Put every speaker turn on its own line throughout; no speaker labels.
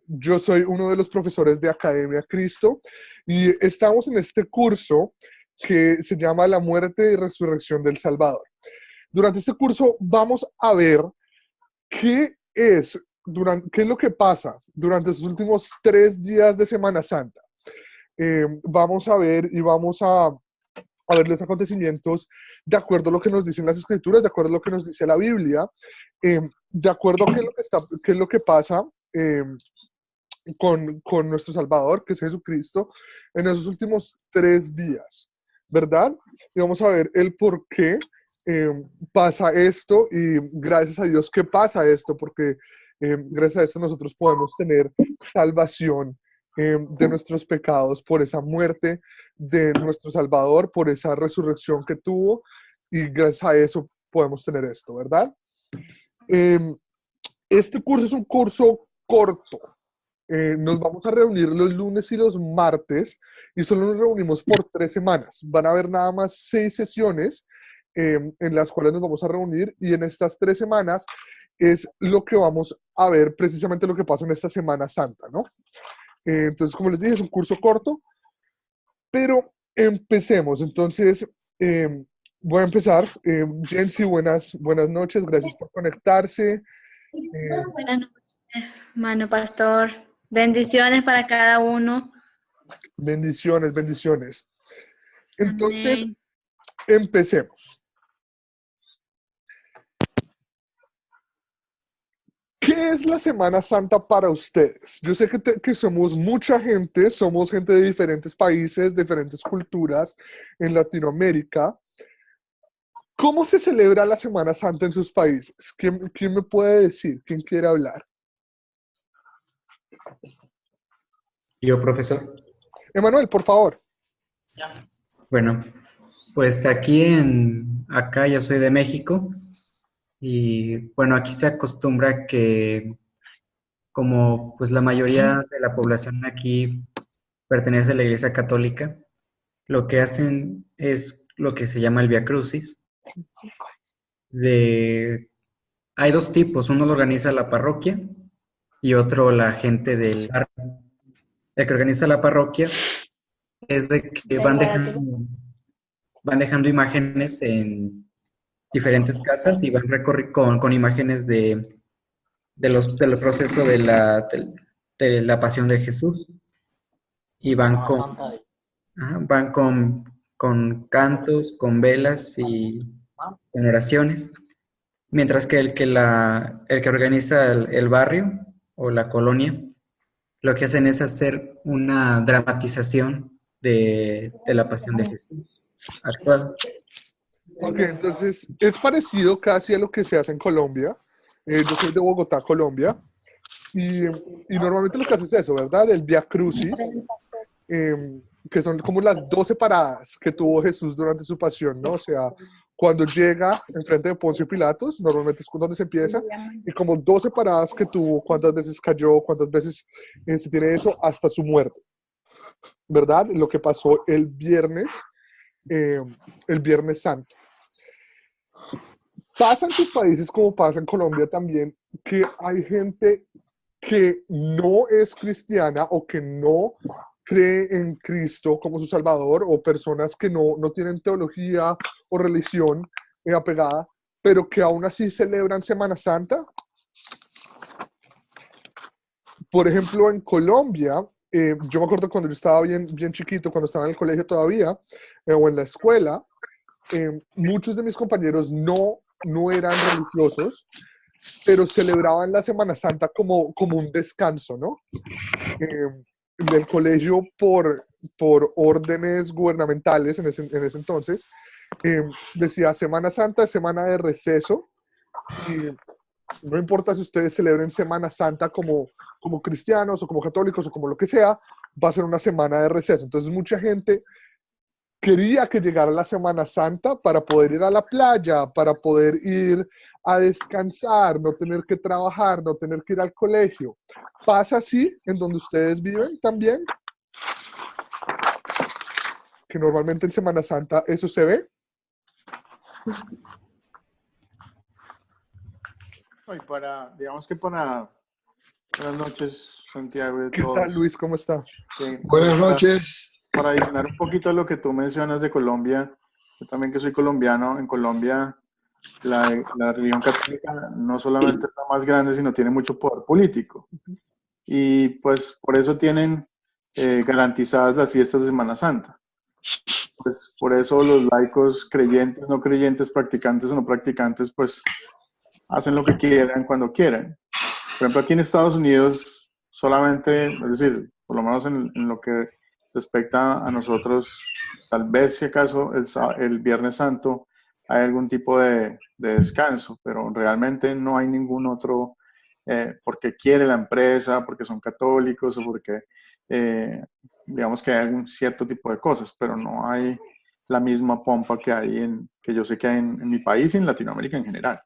Yo soy uno de los profesores de Academia Cristo y estamos en este curso que se llama La muerte y resurrección del Salvador. Durante este curso vamos a ver qué es lo que pasa durante esos últimos 3 días de Semana Santa. Vamos a ver y vamos a ver los acontecimientos de acuerdo a lo que nos dicen las escrituras, de acuerdo a lo que nos dice la Biblia, de acuerdo a qué es lo que pasa con nuestro Salvador, que es Jesucristo, en esos últimos 3 días, ¿verdad? Y vamos a ver el por qué eh, pasa esto y gracias a Dios que pasa esto, porque gracias a esto nosotros podemos tener salvación de nuestros pecados por esa muerte de nuestro Salvador, por esa resurrección que tuvo y gracias a eso podemos tener esto, ¿verdad? Eh, este curso es un curso corto. Nos vamos a reunir los lunes y los martes y solo nos reunimos por 3 semanas. Van a haber nada más 6 sesiones en las cuales nos vamos a reunir y en estas 3 semanas es lo que vamos a ver precisamente lo que pasa en esta Semana Santa, ¿no? Entonces, como les dije, es un curso corto, pero empecemos. Entonces, voy a empezar. Jensi, buenas noches, gracias por conectarse.
Buenas noches, hermano pastor. Bendiciones para cada uno.
Bendiciones, bendiciones. Entonces,
Amén.
empecemos. ¿Qué es la Semana Santa para ustedes? Yo sé que somos mucha gente, somos gente de diferentes países, diferentes culturas en Latinoamérica. ¿Cómo se celebra la Semana Santa en sus países? ¿Quién me puede decir? ¿Quién quiere hablar?
Yo, profesor.
Emanuel, por favor.
Bueno, pues acá yo soy de México y bueno, aquí se acostumbra que como pues la mayoría de la población aquí pertenece a la Iglesia Católica, lo que hacen es lo que se llama el Vía Crucis. Hay dos tipos, uno lo organiza la parroquia y otro la gente del barrio. El que organiza la parroquia es de que van dejando imágenes en diferentes casas y van con imágenes del proceso de la pasión de Jesús y van con cantos, con velas y con oraciones, mientras que el que organiza el barrio o la colonia, lo que hacen es hacer una dramatización de la pasión de Jesús actual.
Ok, entonces es parecido casi a lo que se hace en Colombia. Yo soy de Bogotá, Colombia. Y normalmente lo que hace es eso, ¿verdad? El Vía Crucis, que son como las 12 paradas que tuvo Jesús durante su pasión, ¿no? O sea, cuando llega enfrente de Poncio Pilatos, normalmente es donde se empieza, y como 12 paradas que tuvo, cuántas veces cayó, cuántas veces se tiene eso, hasta su muerte, ¿verdad? Lo que pasó el Viernes Santo. Pasa en sus países como pasa en Colombia también, que hay gente que no es cristiana o que no cree en Cristo como su Salvador o personas que no tienen teología o religión apegada, pero que aún así celebran Semana Santa. Por ejemplo, en Colombia, yo me acuerdo cuando yo estaba bien chiquito, cuando estaba en el colegio todavía, o en la escuela, muchos de mis compañeros no eran religiosos, pero celebraban la Semana Santa como un descanso, ¿no? Del colegio por órdenes gubernamentales en ese entonces, decía Semana Santa, semana de receso, y no importa si ustedes celebren Semana Santa como cristianos o como católicos o como lo que sea, va a ser una semana de receso. Entonces mucha gente quería que llegara la Semana Santa para poder ir a la playa, para poder ir a descansar, no tener que trabajar, no tener que ir al colegio. ¿Pasa así en donde ustedes viven también? Que normalmente en Semana Santa eso se ve.
Y digamos que para Buenas noches, Santiago y a
¿Qué tal,
todos.
Luis? ¿Cómo está?
Buenas noches.
Para adicionar un poquito a lo que tú mencionas de Colombia, yo también que soy colombiano, en Colombia la religión católica no solamente es la más grande, sino tiene mucho poder político. Y pues por eso tienen garantizadas las fiestas de Semana Santa. Pues por eso los laicos, creyentes, no creyentes, practicantes o no practicantes, pues hacen lo que quieran cuando quieran. Por ejemplo, aquí en Estados Unidos, solamente, es decir, por lo menos en lo que respecta a nosotros, tal vez si acaso el Viernes Santo hay algún tipo de descanso, pero realmente no hay ningún otro, porque quiere la empresa, porque son católicos o porque, digamos que hay algún cierto tipo de cosas, pero no hay la misma pompa que hay que yo sé que hay en mi país y en Latinoamérica en general.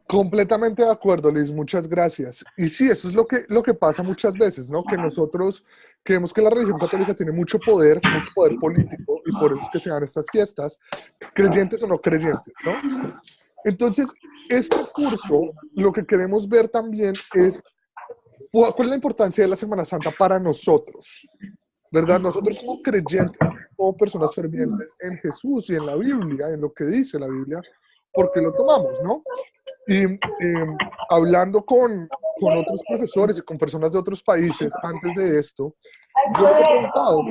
Completamente de acuerdo, Liz, muchas gracias. Y sí, eso es lo que pasa muchas veces, ¿no? Que nosotros creemos que la religión católica tiene mucho poder político, y por eso es que se dan estas fiestas, creyentes o no creyentes, ¿no? Entonces, este curso, lo que queremos ver también es cuál es la importancia de la Semana Santa para nosotros, ¿verdad? Nosotros como creyentes, como personas fervientes en Jesús y en la Biblia, en lo que dice la Biblia, ¿por qué lo tomamos, no? Y hablando con otros profesores y con personas de otros países antes de esto, yo les he preguntado,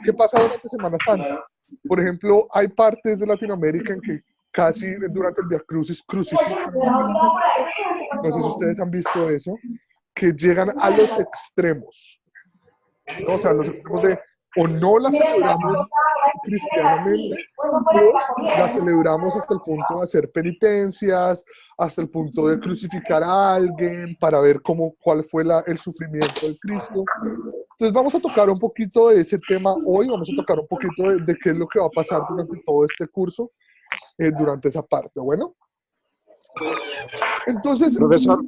qué pasa durante Semana Santa? Por ejemplo, hay partes de Latinoamérica en que casi durante el Via Crucis crucifican a la Virgen. No sé si ustedes han visto eso, que llegan a los extremos, ¿no? O sea, los extremos de o no la celebramos cristianamente o la celebramos hasta el punto de hacer penitencias, hasta el punto de crucificar a alguien para ver cuál fue el sufrimiento de Cristo. Entonces vamos a tocar un poquito de ese tema hoy, vamos a tocar un poquito de qué es lo que va a pasar durante todo este curso, durante esa parte, ¿bueno? Entonces,
Profesor,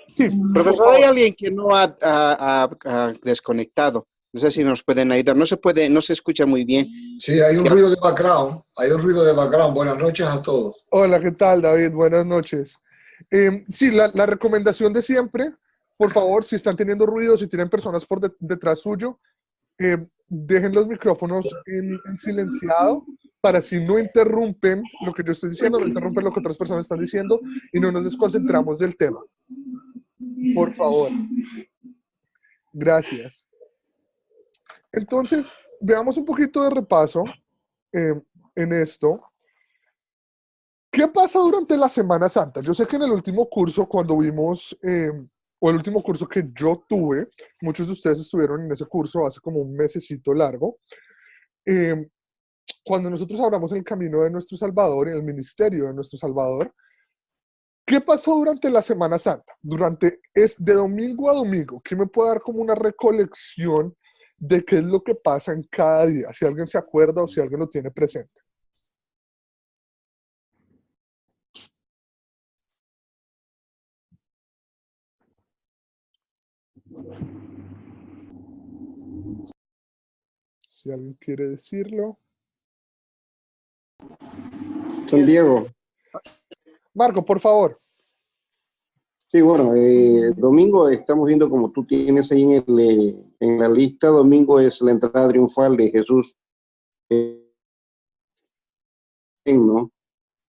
sí,
profesor, hay alguien que no ha desconectado. No sé si nos pueden ayudar. No se escucha muy bien.
Sí, hay un ruido de background. Hay un ruido de background. Buenas noches a todos.
Hola, ¿qué tal, David? Buenas noches. Sí, la recomendación de siempre, por favor, si están teniendo ruido, si tienen personas detrás suyo, dejen los micrófonos en silenciado para si no interrumpen lo que yo estoy diciendo, no interrumpen lo que otras personas están diciendo y no nos desconcentramos del tema. Por favor. Gracias. Entonces, veamos un poquito de repaso en esto. ¿Qué pasa durante la Semana Santa? Yo sé que en el último curso, cuando vimos, o el último curso que yo tuve, muchos de ustedes estuvieron en ese curso hace como un mesecito largo, cuando nosotros hablamos el camino de nuestro Salvador, en el ministerio de nuestro Salvador, ¿qué pasó durante la Semana Santa? De domingo a domingo, ¿quién me puede dar como una recolección de qué es lo que pasa en cada día? Si alguien se acuerda o si alguien lo tiene presente. Si alguien quiere decirlo.
Santiago.
Marco, por favor.
Sí, bueno, domingo estamos viendo como tú tienes ahí en la lista, domingo es la entrada triunfal de Jesús, ¿no?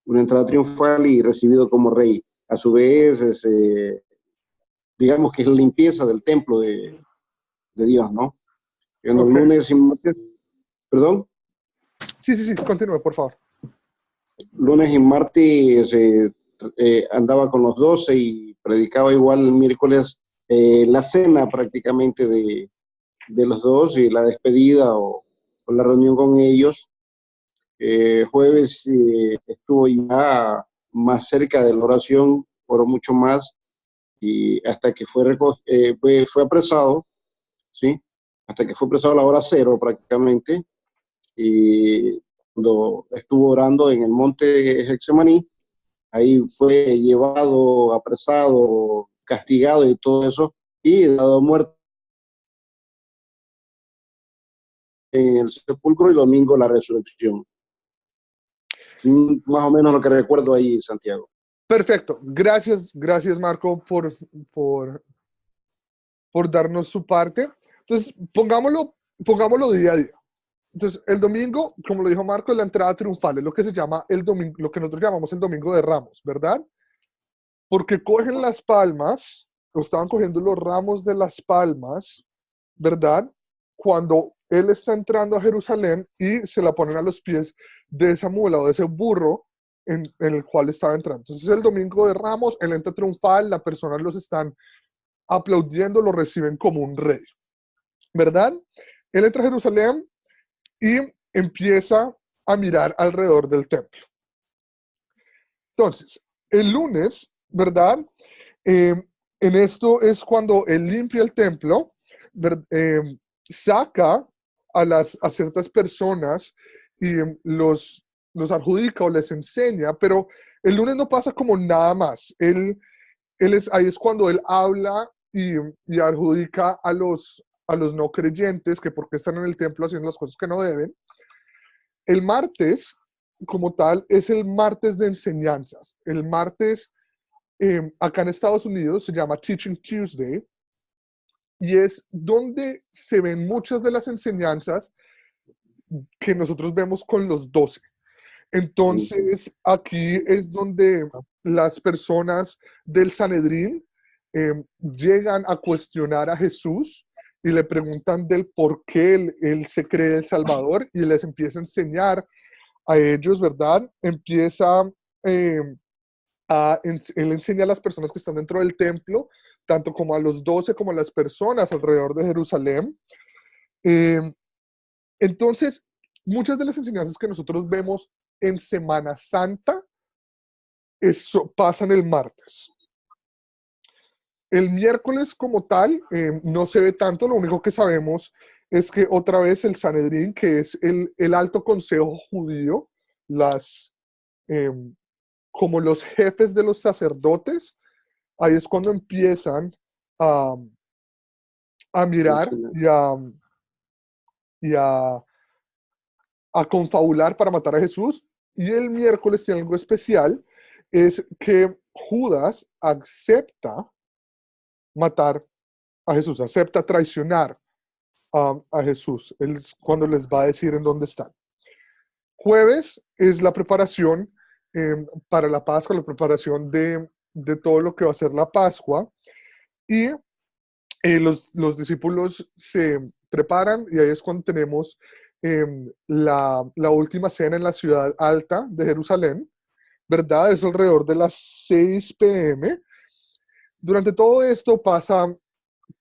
Una entrada triunfal y recibido como rey. A su vez, digamos que es la limpieza del templo de Dios, ¿no? En los lunes y martes, perdón.
Sí, continúe, por favor.
Lunes y martes andaba con los 12 y predicaba igual el miércoles la cena prácticamente de los dos y la despedida o la reunión con ellos. Jueves estuvo ya más cerca de la oración, oró mucho más y hasta que fue apresado, ¿sí? Hasta que fue apresado a la hora cero prácticamente, y cuando estuvo orando en el monte Getsemaní, ahí fue llevado, apresado, castigado y todo eso, y dado muerte en el sepulcro y domingo la resurrección. Más o menos lo que recuerdo ahí, Santiago.
Perfecto. Gracias Marco por, por darnos su parte. Entonces, pongámoslo día a día. Entonces, el domingo, como lo dijo Marco, es la entrada triunfal, es lo que se llama el domingo, lo que nosotros llamamos el Domingo de Ramos, ¿verdad? Porque cogen las palmas, o estaban cogiendo los ramos de las palmas, ¿verdad? Cuando él está entrando a Jerusalén y se la ponen a los pies de esa mula o de ese burro en el cual estaba entrando. Entonces, el Domingo de Ramos, él entra triunfal, las personas los están aplaudiendo, lo reciben como un rey, ¿verdad? Él entra a Jerusalén y empieza a mirar alrededor del templo. Entonces, el lunes, ¿verdad? En esto es cuando él limpia el templo, saca a ciertas personas y los adjudica o les enseña, pero el lunes no pasa como nada más. Ahí es cuando él habla y adjudica a los no creyentes que porque están en el templo haciendo las cosas que no deben. El martes, como tal, es el martes de enseñanzas. El martes, acá en Estados Unidos, se llama Teaching Tuesday, y es donde se ven muchas de las enseñanzas que nosotros vemos con los 12. Entonces, aquí es donde las personas del Sanedrín llegan a cuestionar a Jesús y le preguntan del por qué él se cree el Salvador y les empieza a enseñar a ellos, ¿verdad? Él enseña a las personas que están dentro del templo, tanto como a los 12 como a las personas alrededor de Jerusalén. Entonces, muchas de las enseñanzas que nosotros vemos en Semana Santa pasan el martes. El miércoles como tal no se ve tanto, lo único que sabemos es que otra vez el Sanedrín, que es el alto consejo judío, como los jefes de los sacerdotes, ahí es cuando empiezan a mirar y a confabular para matar a Jesús. Y el miércoles tiene algo especial, es que Judas acepta matar a Jesús, acepta traicionar a Jesús. Él es cuando les va a decir en dónde están. Jueves es la preparación para la Pascua, la preparación de todo lo que va a ser la Pascua. Y los discípulos se preparan y ahí es cuando tenemos la última cena en la ciudad alta de Jerusalén, ¿verdad? Es alrededor de las 6 p.m. Durante todo esto pasa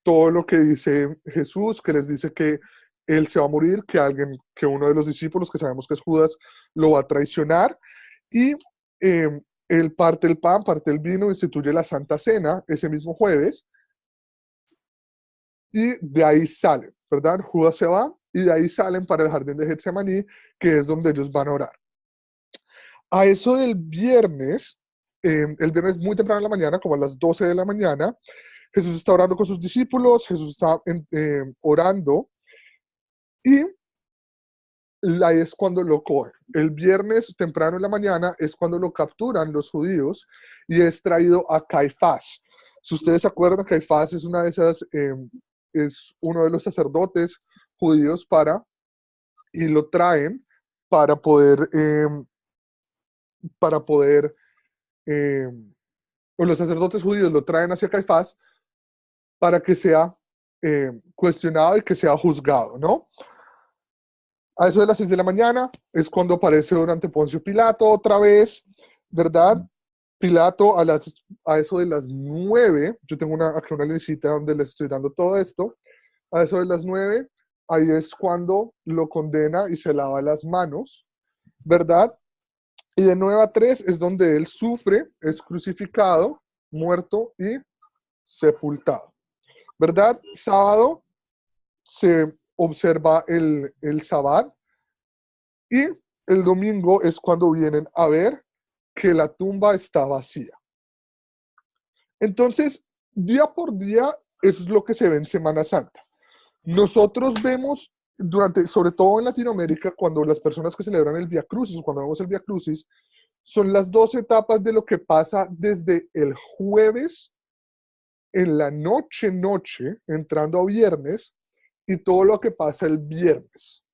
todo lo que dice Jesús, que les dice que él se va a morir, que uno de los discípulos, que sabemos que es Judas, lo va a traicionar, y él parte el pan, parte el vino, instituye la Santa Cena ese mismo jueves, y de ahí salen, ¿verdad? Judas se va, y de ahí salen para el jardín de Getsemaní, que es donde ellos van a orar. A eso del viernes, el viernes muy temprano en la mañana, como a las 12 de la mañana, Jesús está orando con sus discípulos, Jesús está orando, y ahí es cuando lo cogen. El viernes temprano en la mañana es cuando lo capturan los judíos y es traído a Caifás. Si ustedes se acuerdan, Caifás es es uno de los sacerdotes judíos y lo traen para poder, o los sacerdotes judíos lo traen hacia Caifás para que sea cuestionado y que sea juzgado, ¿no? A eso de las 6 de la mañana es cuando aparece durante Poncio Pilato otra vez, ¿verdad? Pilato a eso de las 9, yo tengo aquí una listita donde les estoy dando todo esto, a eso de las 9, ahí es cuando lo condena y se lava las manos, ¿verdad? Y de 9 a 3 es donde él sufre, es crucificado, muerto y sepultado, ¿verdad? Sábado se observa el sabbat y el domingo es cuando vienen a ver que la tumba está vacía. Entonces, día por día, eso es lo que se ve en Semana Santa. Nosotros vemos sobre todo en Latinoamérica, cuando las personas que celebran el Vía Crucis, cuando vemos el Vía Crucis, son las 2 etapas de lo que pasa desde el jueves en la noche, entrando a viernes, y todo lo que pasa el viernes,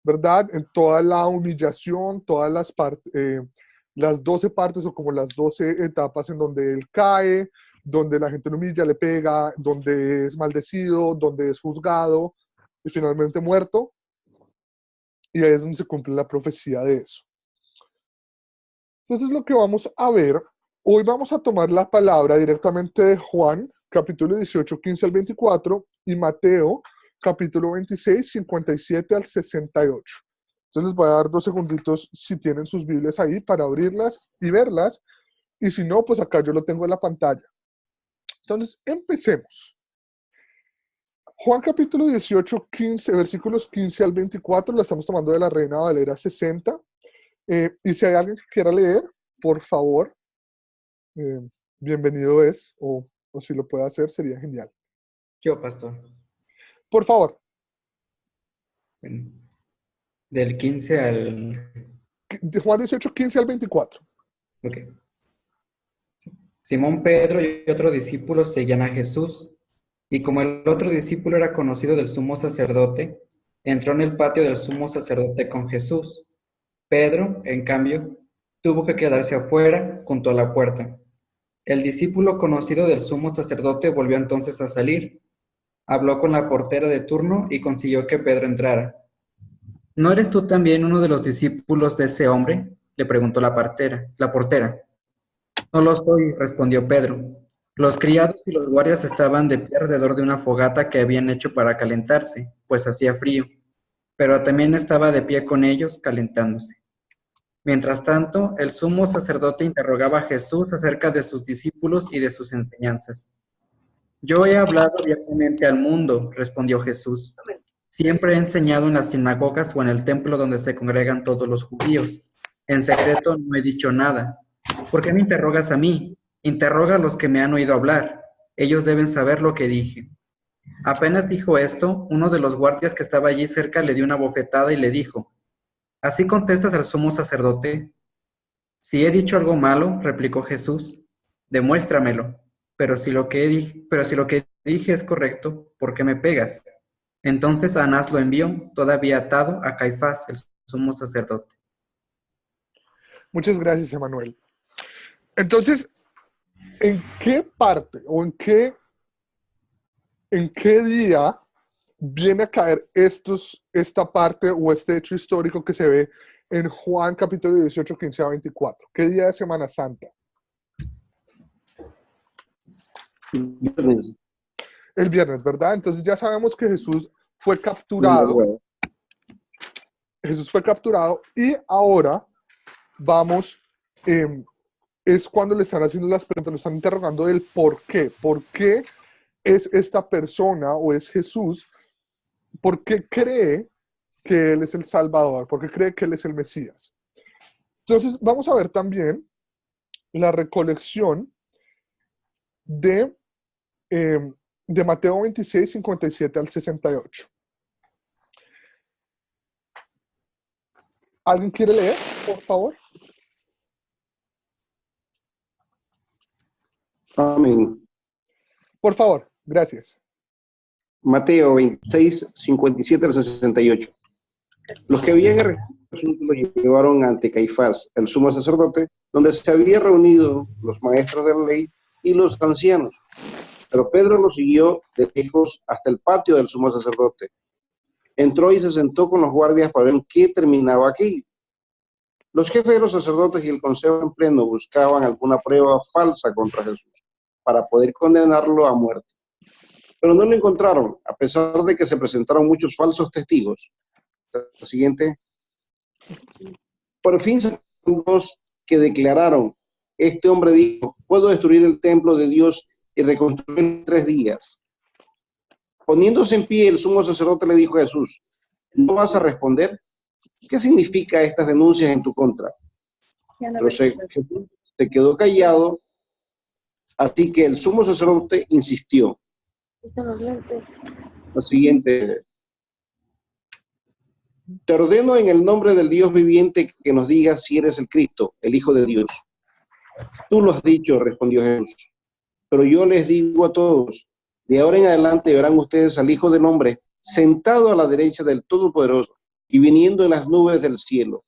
¿verdad? En toda la humillación, todas las 12 partes o como las 12 etapas en donde él cae, donde la gente lo humilla, le pega, donde es maldecido, donde es juzgado y finalmente muerto. Y ahí es donde se cumple la profecía de eso. Entonces lo que vamos a ver, hoy vamos a tomar la palabra directamente de Juan, capítulo 18, 15 al 24, y Mateo, capítulo 26, 57 al 68. Entonces les voy a dar 2 segunditos si tienen sus Biblias ahí para abrirlas y verlas, y si no, pues acá yo lo tengo en la pantalla. Entonces, empecemos. Juan capítulo 18, 15, versículos 15 al 24, la estamos tomando de la Reina Valera 60. Y si hay alguien que quiera leer, por favor, bienvenido es, o si lo puede hacer, sería genial.
Yo, pastor.
Por favor.
Bueno, del 15 al...
De Juan 18, 15 al 24.
Ok. Simón Pedro y otro discípulo seguían a Jesús, y como el otro discípulo era conocido del sumo sacerdote, entró en el patio del sumo sacerdote con Jesús. Pedro, en cambio, tuvo que quedarse afuera, junto a la puerta. El discípulo conocido del sumo sacerdote volvió entonces a salir. Habló con la portera de turno y consiguió que Pedro entrara. ¿No eres tú también uno de los discípulos de ese hombre?, le preguntó la portera. No lo soy, respondió Pedro. Los criados y los guardias estaban de pie alrededor de una fogata que habían hecho para calentarse, pues hacía frío, pero también estaba de pie con ellos, calentándose. Mientras tanto, el sumo sacerdote interrogaba a Jesús acerca de sus discípulos y de sus enseñanzas. Yo he hablado abiertamente al mundo, respondió Jesús. Siempre he enseñado en las sinagogas o en el templo donde se congregan todos los judíos. En secreto no he dicho nada. ¿Por qué me interrogas a mí? Interroga a los que me han oído hablar. Ellos deben saber lo que dije. Apenas dijo esto, uno de los guardias que estaba allí cerca le dio una bofetada y le dijo: ¿Así contestas al sumo sacerdote? Si he dicho algo malo, replicó Jesús, demuéstramelo. Pero si lo que dije es correcto, ¿por qué me pegas? Entonces Anás lo envió, todavía atado, a Caifás, el sumo sacerdote.
Muchas gracias, Emanuel. Entonces, ¿en qué parte o en qué día viene a caer esta parte o este hecho histórico que se ve en Juan capítulo 18, 15 a 24? ¿Qué día de Semana Santa?
Viernes.
El viernes, ¿verdad? Entonces ya sabemos que Jesús fue capturado. Jesús fue capturado y ahora vamos, es cuando le están haciendo las preguntas, lo están interrogando del por qué. ¿Por qué es esta persona o es Jesús? ¿Por qué cree que Él es el Salvador? ¿Por qué cree que Él es el Mesías? Entonces vamos a ver también la recolección de Mateo 26, 57 al 68. ¿Alguien quiere leer, por favor?
Amén.
Por favor, gracias.
Mateo 26, 57 al 68. Los que habían arrestado a Jesús lo llevaron ante Caifás, el sumo sacerdote, donde se habían reunido los maestros de la ley y los ancianos. Pero Pedro lo siguió de lejos hasta el patio del sumo sacerdote. Entró y se sentó con los guardias para ver en qué terminaba aquello. Los jefes de los sacerdotes y el consejo en pleno buscaban alguna prueba falsa contra Jesús para poder condenarlo a muerte. Pero no lo encontraron, a pesar de que se presentaron muchos falsos testigos. La siguiente. Por fin se dos que declararon: este hombre dijo, puedo destruir el templo de Dios y reconstruirlo en 3 días. Poniéndose en pie, el sumo sacerdote le dijo a Jesús: ¿no vas a responder? ¿Qué significa estas denuncias en tu contra? Pero Jesús se quedó callado, así que el sumo sacerdote insistió. Lo siguiente. Te ordeno en el nombre del Dios viviente que nos digas si eres el Cristo, el Hijo de Dios. Tú lo has dicho, respondió Jesús. Pero yo les digo a todos, de ahora en adelante verán ustedes al Hijo del Hombre sentado a la derecha del Todopoderoso y viniendo en las nubes del cielo.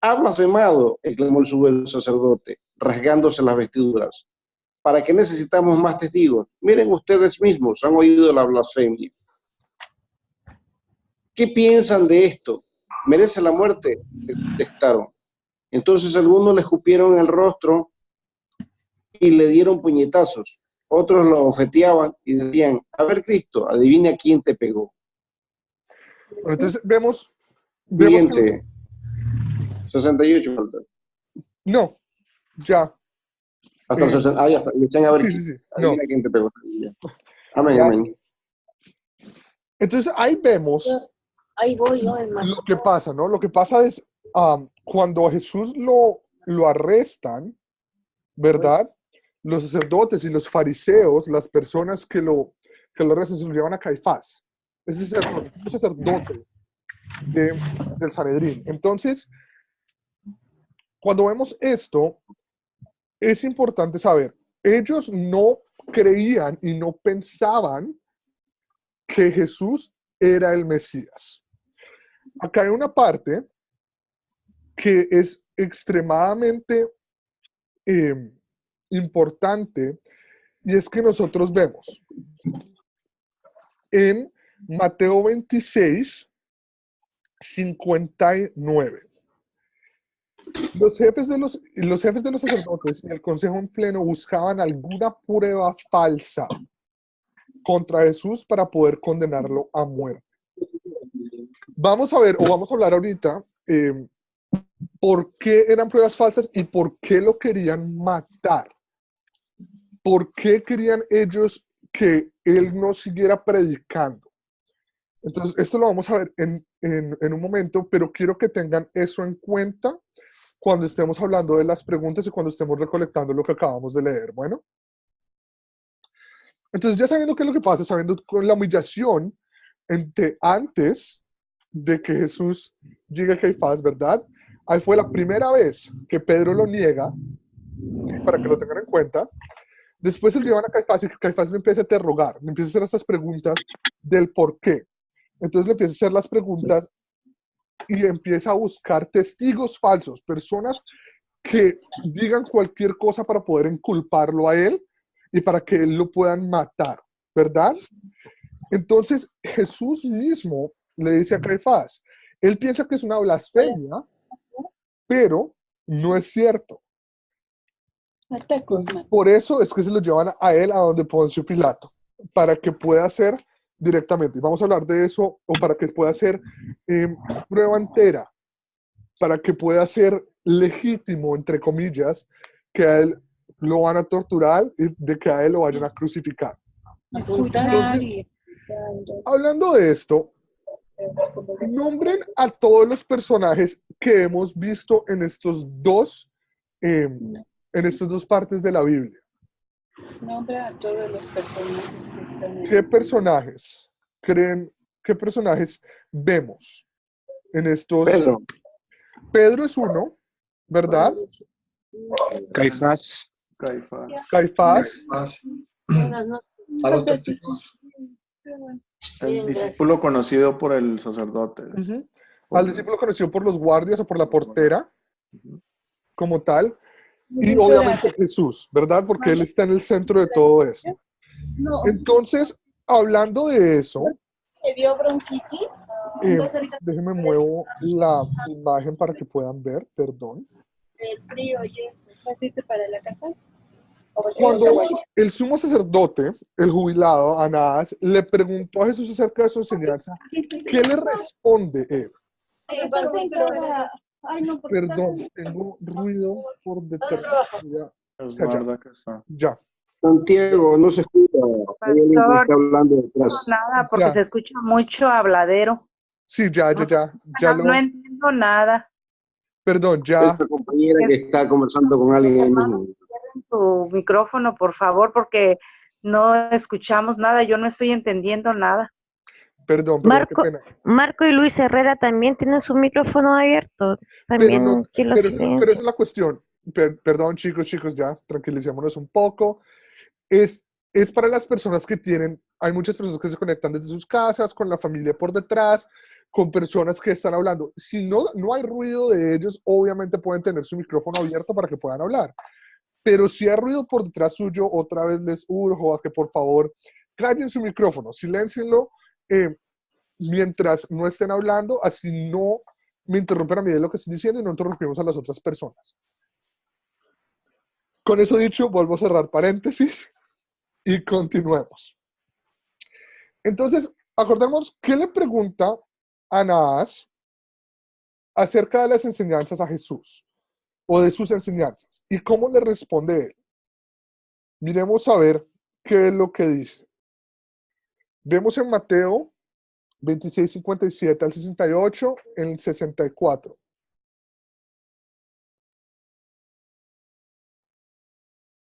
Ha blasfemado, exclamó el sumo sacerdote, rasgándose las vestiduras. ¿Para qué necesitamos más testigos? Miren ustedes mismos, han oído la blasfemia. ¿Qué piensan de esto? ¿Merece la muerte? Le contestaron. Entonces algunos le escupieron en el rostro y le dieron puñetazos. Otros lo ofeteaban y decían, a ver Cristo, adivina quién te pegó.
Bueno, entonces vemos
Siguiente. 68 falta.
no, ya.
Hasta el 60. Ah, ya está. Y decían, a ver,
Sí.
adivina
No.
quién te pegó. Ya. Amén,
Gracias.
amén.
Entonces ahí vemos
Ahí voy yo, hermano.
lo que pasa, ¿no? Lo que pasa es cuando a Jesús lo arrestan, ¿verdad? Los sacerdotes y los fariseos, las personas que lo arrestan, se lo llevan a Caifás. Ese es un sacerdote del Sanedrín. Entonces, cuando vemos esto, es importante saber, ellos no creían y no pensaban que Jesús era el Mesías. Acá hay una parte que es extremadamente importante y es que nosotros vemos en Mateo 26, 59. Los jefes de los sacerdotes y el consejo en pleno buscaban alguna prueba falsa contra Jesús para poder condenarlo a muerte. Vamos a ver, o vamos a hablar ahorita, por qué eran pruebas falsas y por qué lo querían matar. ¿Por qué querían ellos que él no siguiera predicando? Entonces, esto lo vamos a ver en un momento, pero quiero que tengan eso en cuenta cuando estemos hablando de las preguntas y cuando estemos recolectando lo que acabamos de leer. Bueno, entonces ya sabiendo qué es lo que pasa, sabiendo con la humillación antes de que Jesús llegue a Caifás, ¿verdad? Ahí fue la primera vez que Pedro lo niega, para que lo tengan en cuenta. Después se lo llevan a Caifás y Caifás le empieza a interrogar, le empieza a hacer estas preguntas del por qué. Entonces le empieza a hacer las preguntas y empieza a buscar testigos falsos, personas que digan cualquier cosa para poder inculparlo a él y para que él lo puedan matar, ¿verdad? Entonces Jesús mismo le dice a Caifás, él piensa que es una blasfemia, pero no es cierto. Por eso es que se lo llevan a él a donde Poncio Pilato, para que pueda hacer directamente. Y vamos a hablar de eso, o para que pueda hacer prueba entera, para que pueda ser legítimo, entre comillas, que a él lo van a torturar y de que a él lo vayan a crucificar. Entonces, hablando de esto, nombren a todos los personajes que hemos visto en estos dos partes de la Biblia.
Nombra a todos los personajes que están en
¿Qué personajes creen, qué personajes vemos en estos? Pedro es uno, ¿verdad?
Caifás.
Caifás.
A los testigos.
El discípulo conocido por el sacerdote.
Al discípulo conocido por los guardias o por la portera, como tal. Y obviamente Jesús, ¿verdad? Porque él está en el centro de todo esto. Entonces, hablando de eso,
¿Le dio bronquitis?
déjenme muevo la imagen para que puedan ver, perdón.
El frío y eso. ¿Fuiste para la casa?
Cuando el sumo sacerdote, el jubilado, Anás, le preguntó a Jesús acerca de su enseñanza, ¿qué le responde él? Perdón, tengo ruido por detrás. Ya.
Santiago, no se escucha. Hay alguien que está hablando detrás.
Nada, porque
Ya.
se escucha mucho habladero.
Sí, ya
No entiendo nada.
Perdón, ya.
Esta compañera que está conversando con alguien ahí mismo.
Cierren tu micrófono, por favor, porque no escuchamos nada. Yo no estoy entendiendo nada.
Perdón, qué pena.
Marco y Luis Herrera también tienen su micrófono abierto. También
Pero esa es la cuestión. Perdón, chicos, ya, tranquilicémonos un poco. Es para las personas que hay muchas personas que se conectan desde sus casas, con la familia por detrás, con personas que están hablando. Si no hay ruido de ellos, obviamente pueden tener su micrófono abierto para que puedan hablar. Pero si hay ruido por detrás suyo, otra vez les urjo a que por favor callen su micrófono, siléncienlo mientras no estén hablando, así no me interrumpen a mí de lo que estoy diciendo y no interrumpimos a las otras personas. Con eso dicho, vuelvo a cerrar paréntesis y continuemos. Entonces, acordemos, ¿qué le pregunta Anás acerca de las enseñanzas a Jesús o de sus enseñanzas? ¿Y cómo le responde él? Miremos a ver qué es lo que dice. Vemos en Mateo 26, 57 al 68, en el 64.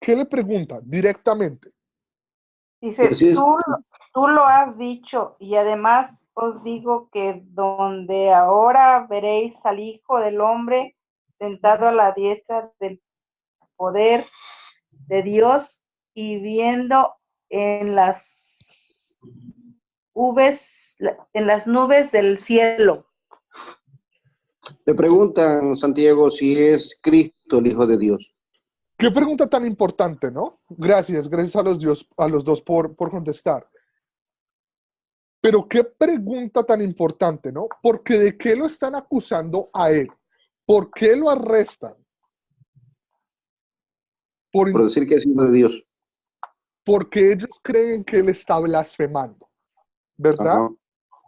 ¿Qué le pregunta directamente?
Dice, tú lo has dicho, y además os digo que donde ahora veréis al Hijo del Hombre sentado a la diestra del poder de Dios y viendo en las nubes del cielo.
Le preguntan, Santiago, si es Cristo el Hijo de Dios.
Qué pregunta tan importante, ¿no? Gracias a los dos por contestar. Pero qué pregunta tan importante, ¿no? Porque ¿de qué lo están acusando a él? ¿Por qué lo arrestan?
Por decir que es hijo de Dios.
Porque ellos creen que él está blasfemando, ¿verdad?
Ajá.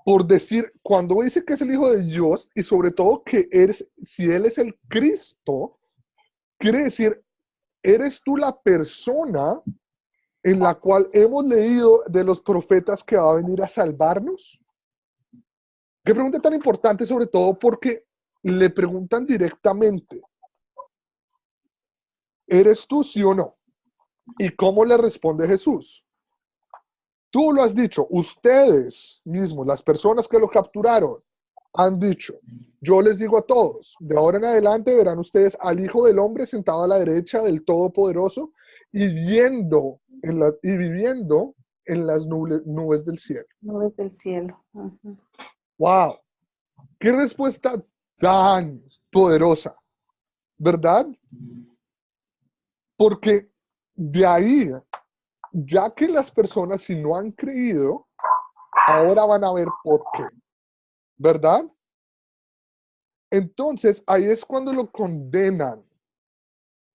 Por decir, cuando dice que es el Hijo de Dios y sobre todo que si él es el Cristo, quiere decir, ¿eres tú la persona en la cual hemos leído de los profetas que va a venir a salvarnos? Qué pregunta tan importante, sobre todo porque le preguntan directamente, ¿eres tú, sí o no? ¿Y cómo le responde Jesús? Tú lo has dicho, ustedes mismos, las personas que lo capturaron, han dicho, yo les digo a todos, de ahora en adelante verán ustedes al Hijo del Hombre sentado a la derecha del Todopoderoso y viviendo en las nubes del cielo.
Nubes del cielo.
¡Wow! ¡Qué respuesta tan poderosa! ¿Verdad? Porque de ahí, ya que las personas, si no han creído, ahora van a ver por qué. ¿Verdad? Entonces, ahí es cuando lo condenan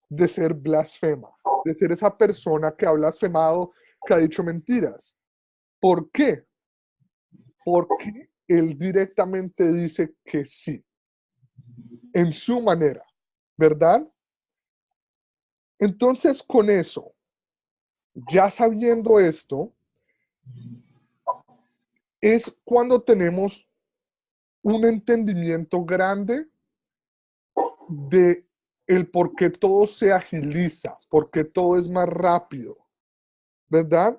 de ser blasfema, de ser esa persona que ha blasfemado, que ha dicho mentiras. ¿Por qué? Porque él directamente dice que sí, en su manera, ¿verdad? Entonces, con eso, ya sabiendo esto, es cuando tenemos un entendimiento grande de el por qué todo se agiliza, por qué todo es más rápido, ¿verdad?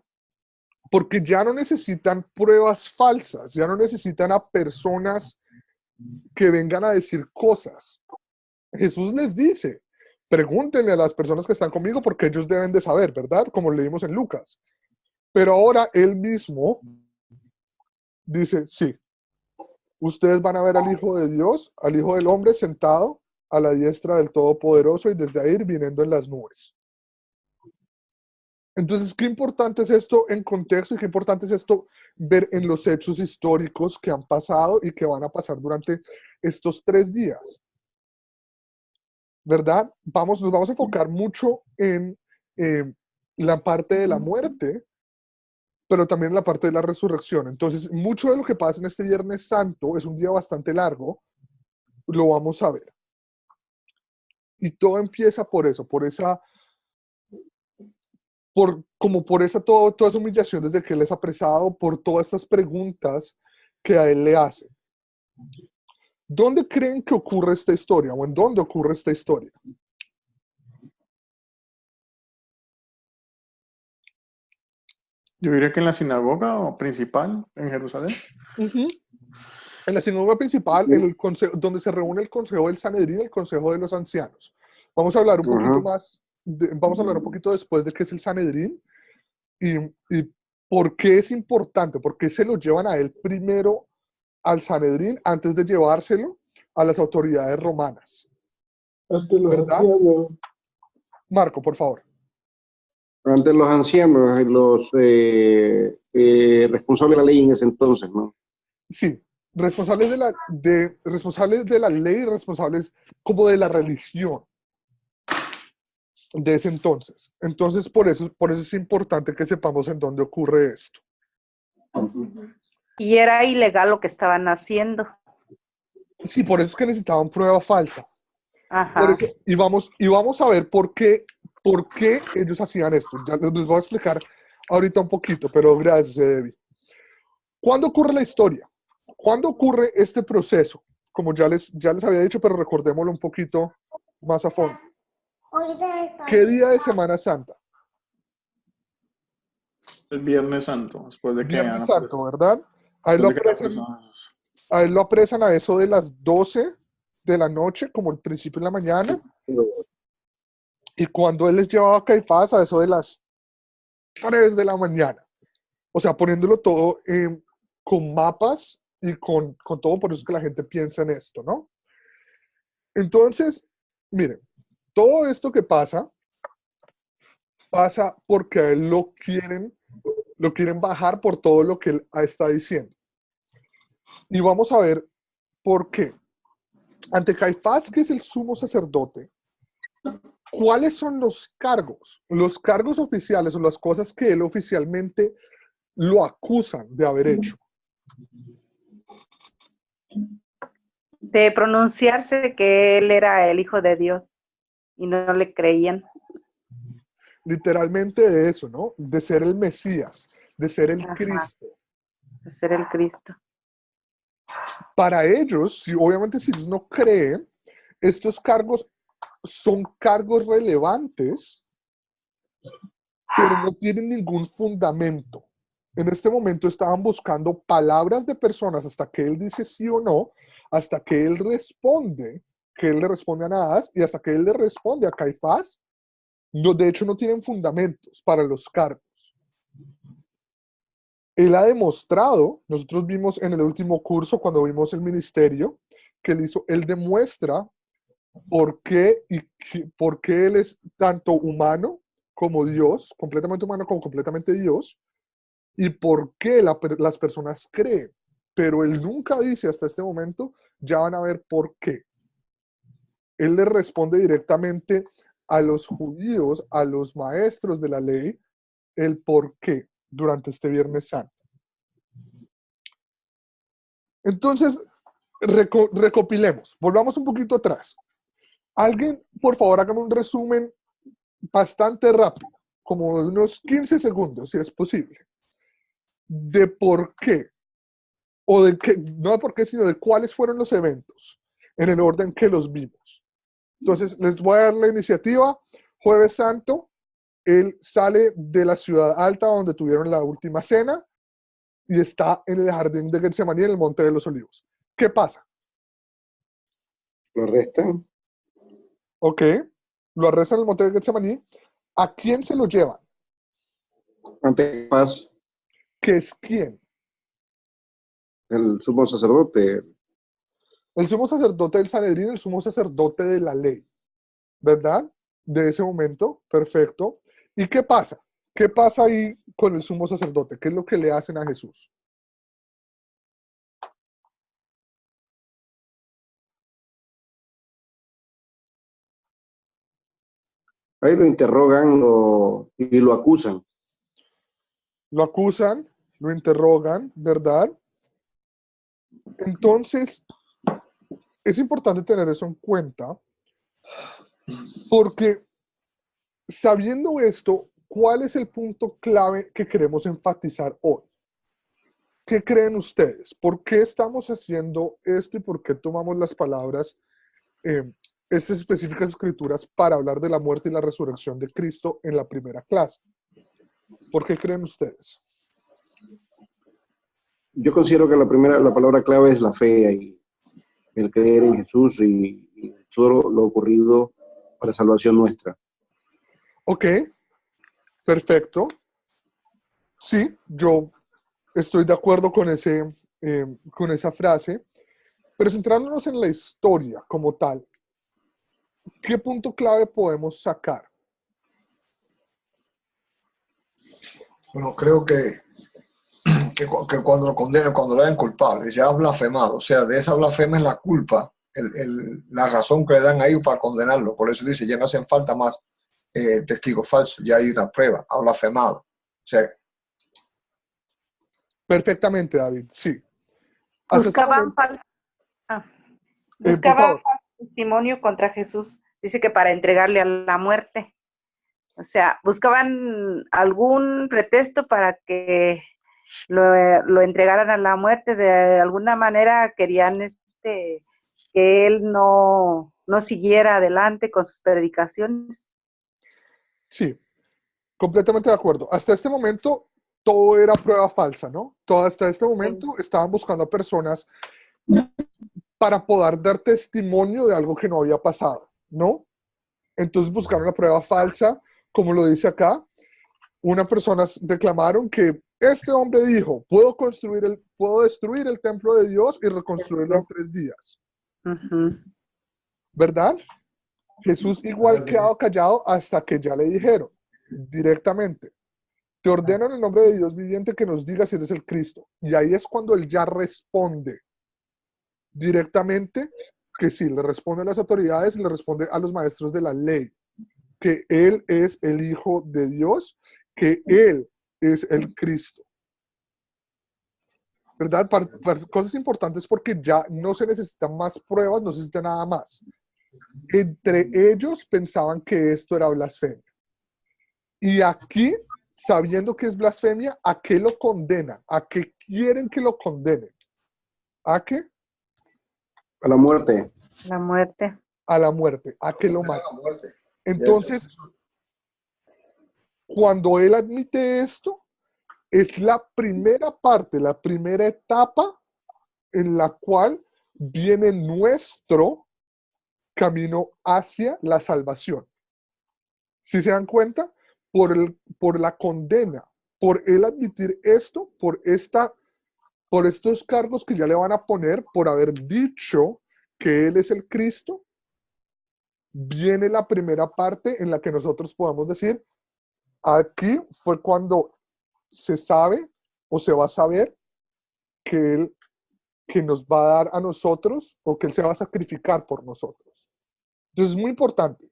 Porque ya no necesitan pruebas falsas, ya no necesitan a personas que vengan a decir cosas. Jesús les dice, pregúntenle a las personas que están conmigo porque ellos deben de saber, ¿verdad? Como leímos en Lucas. Pero ahora él mismo dice, sí, ustedes van a ver al Hijo de Dios, al Hijo del Hombre sentado a la diestra del Todopoderoso y desde ahí viniendo en las nubes. Entonces, qué importante es esto en contexto y qué importante es esto ver en los hechos históricos que han pasado y que van a pasar durante estos 3 días. ¿Verdad? Nos vamos a enfocar mucho en la parte de la muerte, pero también en la parte de la resurrección. Entonces, mucho de lo que pasa en este Viernes Santo es un día bastante largo, lo vamos a ver. Y todo empieza por eso, por esa toda esa humillación desde que él es apresado, por todas estas preguntas que a él le hacen. ¿Dónde creen que ocurre esta historia? ¿O en dónde ocurre esta historia?
Yo diría que en la sinagoga o principal en Jerusalén.
En la sinagoga principal, en el consejo, donde se reúne el consejo del Sanedrín, el consejo de los ancianos. Vamos a hablar un poquito más, vamos a hablar un poquito después de qué es el Sanedrín y por qué es importante, por qué se lo llevan a él primero al Sanedrín antes de llevárselo a las autoridades romanas. ¿Verdad? Marco, por favor.
Ante los ancianos, los responsables de la ley en ese entonces, ¿no?
Sí, responsables de la ley, responsables como de la religión de ese entonces. Entonces, por eso es importante que sepamos en dónde ocurre esto.
Y era ilegal lo que estaban haciendo.
Sí, por eso es que necesitaban prueba falsa.
Ajá.
Por eso, y vamos a ver por qué ellos hacían esto. Ya les voy a explicar ahorita un poquito, pero gracias, Debbie. ¿Cuándo ocurre la historia? ¿Cuándo ocurre este proceso? Como ya les había dicho, pero recordémoslo un poquito más a fondo. ¿Qué día de Semana Santa?
El Viernes Santo, después de que...
Viernes Santo, ¿verdad? A él lo apresan a eso de las 12 de la noche, como el principio de la mañana. Y cuando él les llevaba a Caifás, a eso de las 3 de la mañana. O sea, poniéndolo todo con mapas y con todo, por eso es que la gente piensa en esto, ¿no? Entonces, miren, todo esto que pasa porque a él lo quieren bajar por todo lo que él está diciendo. Y vamos a ver por qué. Ante Caifás, que es el sumo sacerdote, ¿cuáles son los cargos? Los cargos oficiales o las cosas que él oficialmente lo acusan de haber hecho.
De pronunciarse que él era el Hijo de Dios y no le creían.
Literalmente de eso, ¿no? De ser el Mesías, de ser el Cristo.
De ser el Cristo.
Para ellos, obviamente si ellos no creen, estos cargos son cargos relevantes, pero no tienen ningún fundamento. En este momento estaban buscando palabras de personas hasta que él dice sí o no, hasta que él responde, que él le responde a Anás y hasta que él le responde a Caifás. No, de hecho, no tienen fundamentos para los cargos. Él ha demostrado, nosotros vimos en el último curso, cuando vimos el ministerio que él hizo, él demuestra por qué él es tanto humano como Dios, completamente humano como completamente Dios, y por qué las personas creen. Pero él nunca dice hasta este momento, ya van a ver por qué. Él le responde directamente a los judíos, a los maestros de la ley, el por qué durante este Viernes Santo. Entonces, recopilemos, volvamos un poquito atrás. Alguien, por favor, hágame un resumen bastante rápido, como de unos 15 segundos, si es posible, de por qué, o de qué, no de por qué, sino de cuáles fueron los eventos, en el orden que los vimos. Entonces, les voy a dar la iniciativa. Jueves Santo, él sale de la ciudad alta donde tuvieron la última cena y está en el jardín de Getsemaní, en el Monte de los Olivos. ¿Qué pasa?
Lo arrestan.
Ok, lo arrestan en el Monte de Getsemaní. ¿A quién se lo llevan?
Ante Caifás.
¿Qué es quién?
El sumo sacerdote.
El sumo sacerdote del Sanedrín, el sumo sacerdote de la ley, ¿verdad? De ese momento, perfecto. ¿Y qué pasa? ¿Qué pasa ahí con el sumo sacerdote? ¿Qué es lo que le hacen a Jesús?
Ahí lo interrogan y lo acusan.
Lo acusan, lo interrogan, ¿verdad? Entonces, es importante tener eso en cuenta porque sabiendo esto, ¿cuál es el punto clave que queremos enfatizar hoy? ¿Qué creen ustedes? ¿Por qué estamos haciendo esto y por qué tomamos las palabras, estas específicas escrituras para hablar de la muerte y la resurrección de Cristo en la primera clase? ¿Por qué creen ustedes?
Yo considero que la palabra clave es la fe y el creer en Jesús y todo lo ocurrido para salvación nuestra.
Ok, perfecto. Sí, yo estoy de acuerdo con esa frase, pero centrándonos en la historia como tal, ¿qué punto clave podemos sacar?
Bueno, creo que cuando lo condenan, cuando lo hayan culpable, dice, has blasfemado. O sea, de esa blasfemia es la culpa, la razón que le dan a ellos para condenarlo. Por eso dice, ya no hacen falta más testigos falsos, ya hay una prueba, ha blasfemado. O sea,
Perfectamente, David, sí. Hasta este
Buscaban
momento, por
buscaban
favor.
falso testimonio contra Jesús. Dice que para entregarle a la muerte. O sea, buscaban algún pretexto para que lo entregaran a la muerte. De alguna manera querían que él no siguiera adelante con sus predicaciones.
Sí, completamente de acuerdo. Hasta este momento todo era prueba falsa, ¿no? Hasta este momento estaban buscando a personas para poder dar testimonio de algo que no había pasado, ¿no? Entonces buscaron la prueba falsa, como lo dice acá. Unas personas declamaron que este hombre dijo, puedo destruir el templo de Dios y reconstruirlo en 3 días. ¿Verdad? Jesús igual quedado callado hasta que ya le dijeron directamente, te ordeno en el nombre de Dios viviente que nos digas si eres el Cristo. Y ahí es cuando él ya responde directamente que sí, le responde a las autoridades, le responde a los maestros de la ley, que él es el Hijo de Dios, que él es el Cristo. ¿Verdad? Para cosas importantes porque ya no se necesitan más pruebas, no se necesita nada más. Entre ellos pensaban que esto era blasfemia. Y aquí, sabiendo que es blasfemia, ¿a qué lo condenan? ¿A qué quieren que lo condenen? ¿A qué?
A la muerte.
La muerte.
A la muerte, a que lo maten. Entonces, cuando él admite esto, es la primera parte, la primera etapa en la cual viene nuestro camino hacia la salvación. Si se dan cuenta, por la condena, por él admitir esto, por estos cargos que ya le van a poner, por haber dicho que él es el Cristo, viene la primera parte en la que nosotros podemos decir, aquí fue cuando se sabe o se va a saber que él que nos va a dar a nosotros o que él se va a sacrificar por nosotros. Entonces es muy importante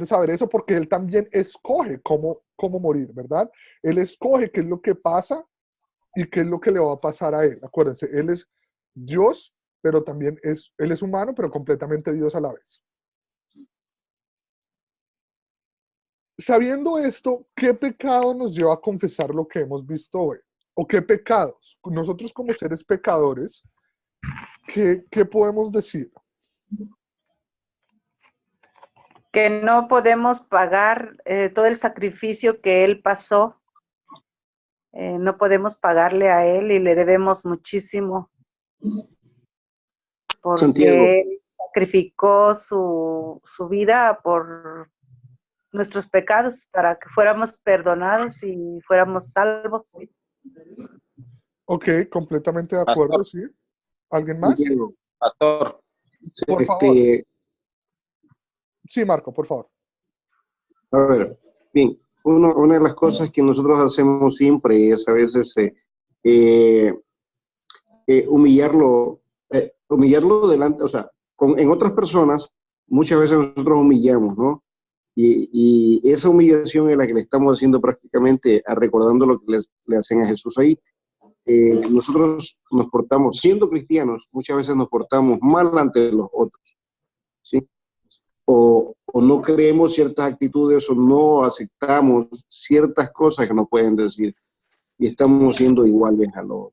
saber eso porque él también escoge cómo morir, ¿verdad? Él escoge qué es lo que pasa y qué es lo que le va a pasar a él. Acuérdense, él es Dios, pero también él es humano, pero completamente Dios a la vez. Sabiendo esto, ¿qué pecado nos lleva a confesar lo que hemos visto hoy? ¿O qué pecados? Nosotros como seres pecadores, ¿qué podemos decir?
Que no podemos pagar todo el sacrificio que él pasó. No podemos pagarle a él y le debemos muchísimo. Porque
Santiago.
él sacrificó su vida por nuestros pecados para que fuéramos perdonados y fuéramos salvos.
Ok, completamente de acuerdo,
Pastor.
¿sí? ¿Alguien más?
Santiago.
Pastor,
Por favor. Sí, Marco, por favor.
A ver, bien, una de las cosas que nosotros hacemos siempre es a veces humillarlo delante, o sea, en otras personas muchas veces nosotros humillamos, ¿no? Y esa humillación es la que le estamos haciendo prácticamente recordando lo que le hacen a Jesús ahí. Nosotros nos portamos, siendo cristianos, muchas veces nos portamos mal ante los otros, ¿sí? O no creemos ciertas actitudes o no aceptamos ciertas cosas que nos pueden decir. Y estamos siendo iguales a los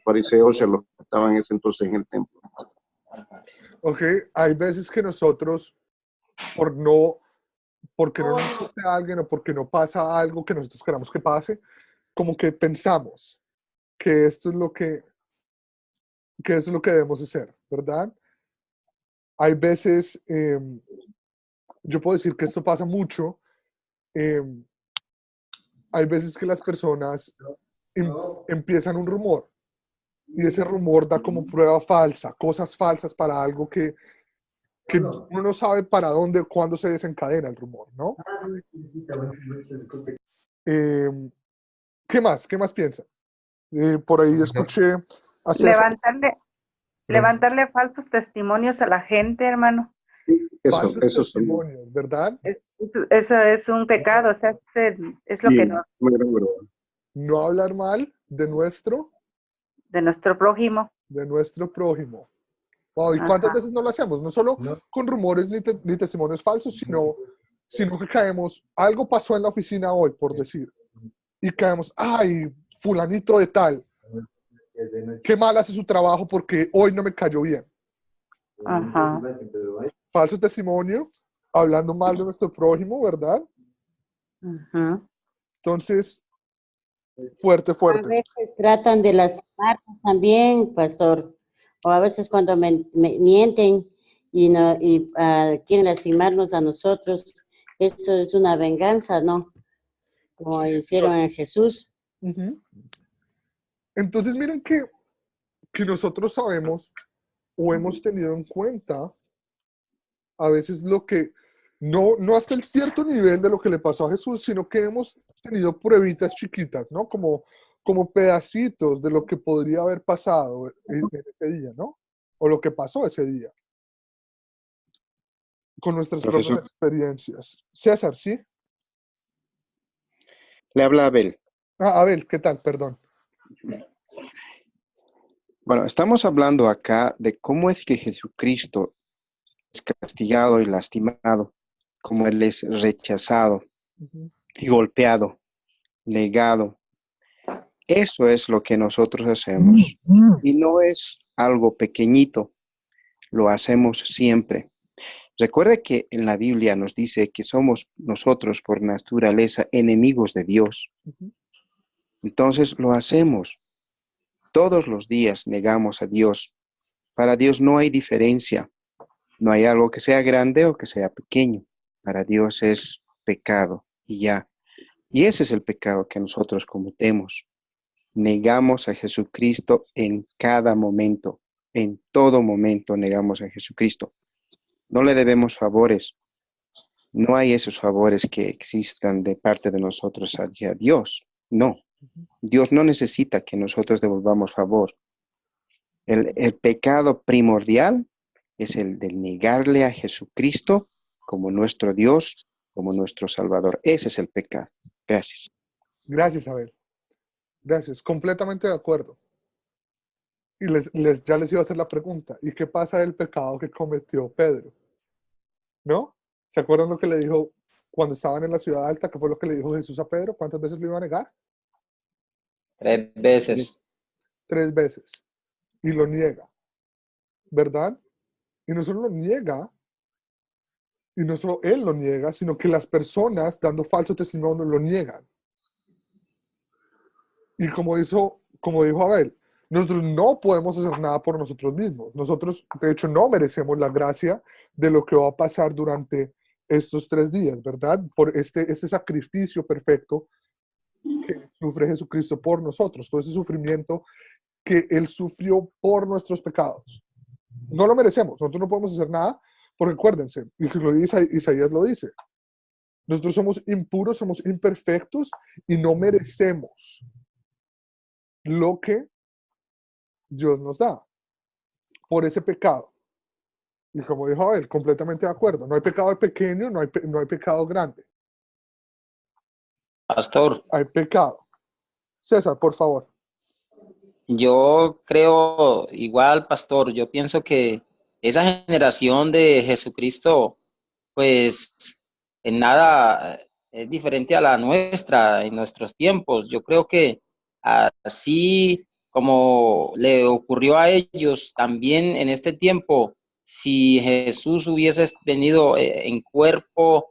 fariseos y a los que estaban en ese entonces en el templo.
Ok, hay veces que nosotros, porque no nos guste a alguien o porque no pasa algo que nosotros queramos que pase, como que pensamos, que esto es lo que debemos hacer, ¿verdad? Hay veces, yo puedo decir que esto pasa mucho, hay veces que las personas empiezan un rumor y ese rumor da como prueba falsa, cosas falsas para algo que uno no sabe para dónde o cuándo se desencadena el rumor, ¿no? ¿Qué más? ¿Qué más piensa? Por ahí escuché a César.
Levantarle falsos testimonios a la gente, hermano.
Falsos testimonios, ¿verdad?
Eso es un pecado, o sea, es lo que no.
No hablar mal de nuestro
prójimo.
De nuestro prójimo. Wow, ¿y cuántas veces no lo hacemos? No solo con rumores ni testimonios falsos, sino que caemos, algo pasó en la oficina hoy, por decir, y caemos, ay, fulanito de tal, qué mal hace su trabajo porque hoy no me cayó bien.
Ajá.
Falso testimonio, hablando mal de nuestro prójimo, ¿verdad?
Ajá.
Entonces, fuerte.
A veces tratan de lastimarnos también, pastor. O a veces cuando mienten y quieren lastimarnos a nosotros, eso es una venganza, ¿no? Como hicieron en Jesús.
Entonces, miren que nosotros sabemos o hemos tenido en cuenta a veces lo que, no hasta el cierto nivel de lo que le pasó a Jesús, sino que hemos tenido pruebitas chiquitas, ¿no? Como pedacitos de lo que podría haber pasado en ese día, ¿no? O lo que pasó ese día. Con nuestras propias experiencias. César, ¿sí?
Le habla Abel.
Abel, ¿qué tal? Perdón.
Bueno, estamos hablando acá de cómo es que Jesucristo es castigado y lastimado, cómo Él es rechazado y golpeado, negado. Eso es lo que nosotros hacemos. Y no es algo pequeñito, lo hacemos siempre. Recuerde que en la Biblia nos dice que somos nosotros por naturaleza enemigos de Dios. Entonces lo hacemos. Todos los días negamos a Dios. Para Dios no hay diferencia. No hay algo que sea grande o que sea pequeño. Para Dios es pecado y ya. Y ese es el pecado que nosotros cometemos. Negamos a Jesucristo en cada momento. En todo momento negamos a Jesucristo. No le debemos favores. No hay esos favores que existan de parte de nosotros hacia Dios. No. Dios no necesita que nosotros devolvamos favor. El pecado primordial es el de negarle a Jesucristo como nuestro Dios, como nuestro Salvador. Ese es el pecado. Gracias.
Gracias, Abel. Gracias. Completamente de acuerdo. Y ya les iba a hacer la pregunta. ¿Y qué pasa del pecado que cometió Pedro? ¿No? ¿Se acuerdan lo que le dijo cuando estaban en la ciudad alta? ¿Qué fue lo que le dijo Jesús a Pedro? ¿Cuántas veces lo iba a negar?
3 veces.
3 veces. Y lo niega. ¿Verdad? Y no solo lo niega, y no solo él lo niega, sino que las personas dando falso testimonio lo niegan. Y como dijo Abel, nosotros no podemos hacer nada por nosotros mismos. Nosotros, de hecho, no merecemos la gracia de lo que va a pasar durante estos 3 días, ¿verdad? Por este sacrificio perfecto que sufre Jesucristo por nosotros, todo ese sufrimiento que Él sufrió por nuestros pecados. No lo merecemos, nosotros no podemos hacer nada, porque acuérdense, y Isaías lo dice, nosotros somos impuros, somos imperfectos y no merecemos lo que Dios nos da por ese pecado. Y como dijo Abel, completamente de acuerdo, no hay pecado pequeño, no hay pecado grande.
Pastor.
Hay pecado. César, por favor.
Yo creo igual, pastor, yo pienso que esa generación de Jesucristo, pues en nada es diferente a la nuestra en nuestros tiempos. Yo creo que así como le ocurrió a ellos, también en este tiempo, si Jesús hubiese venido en cuerpo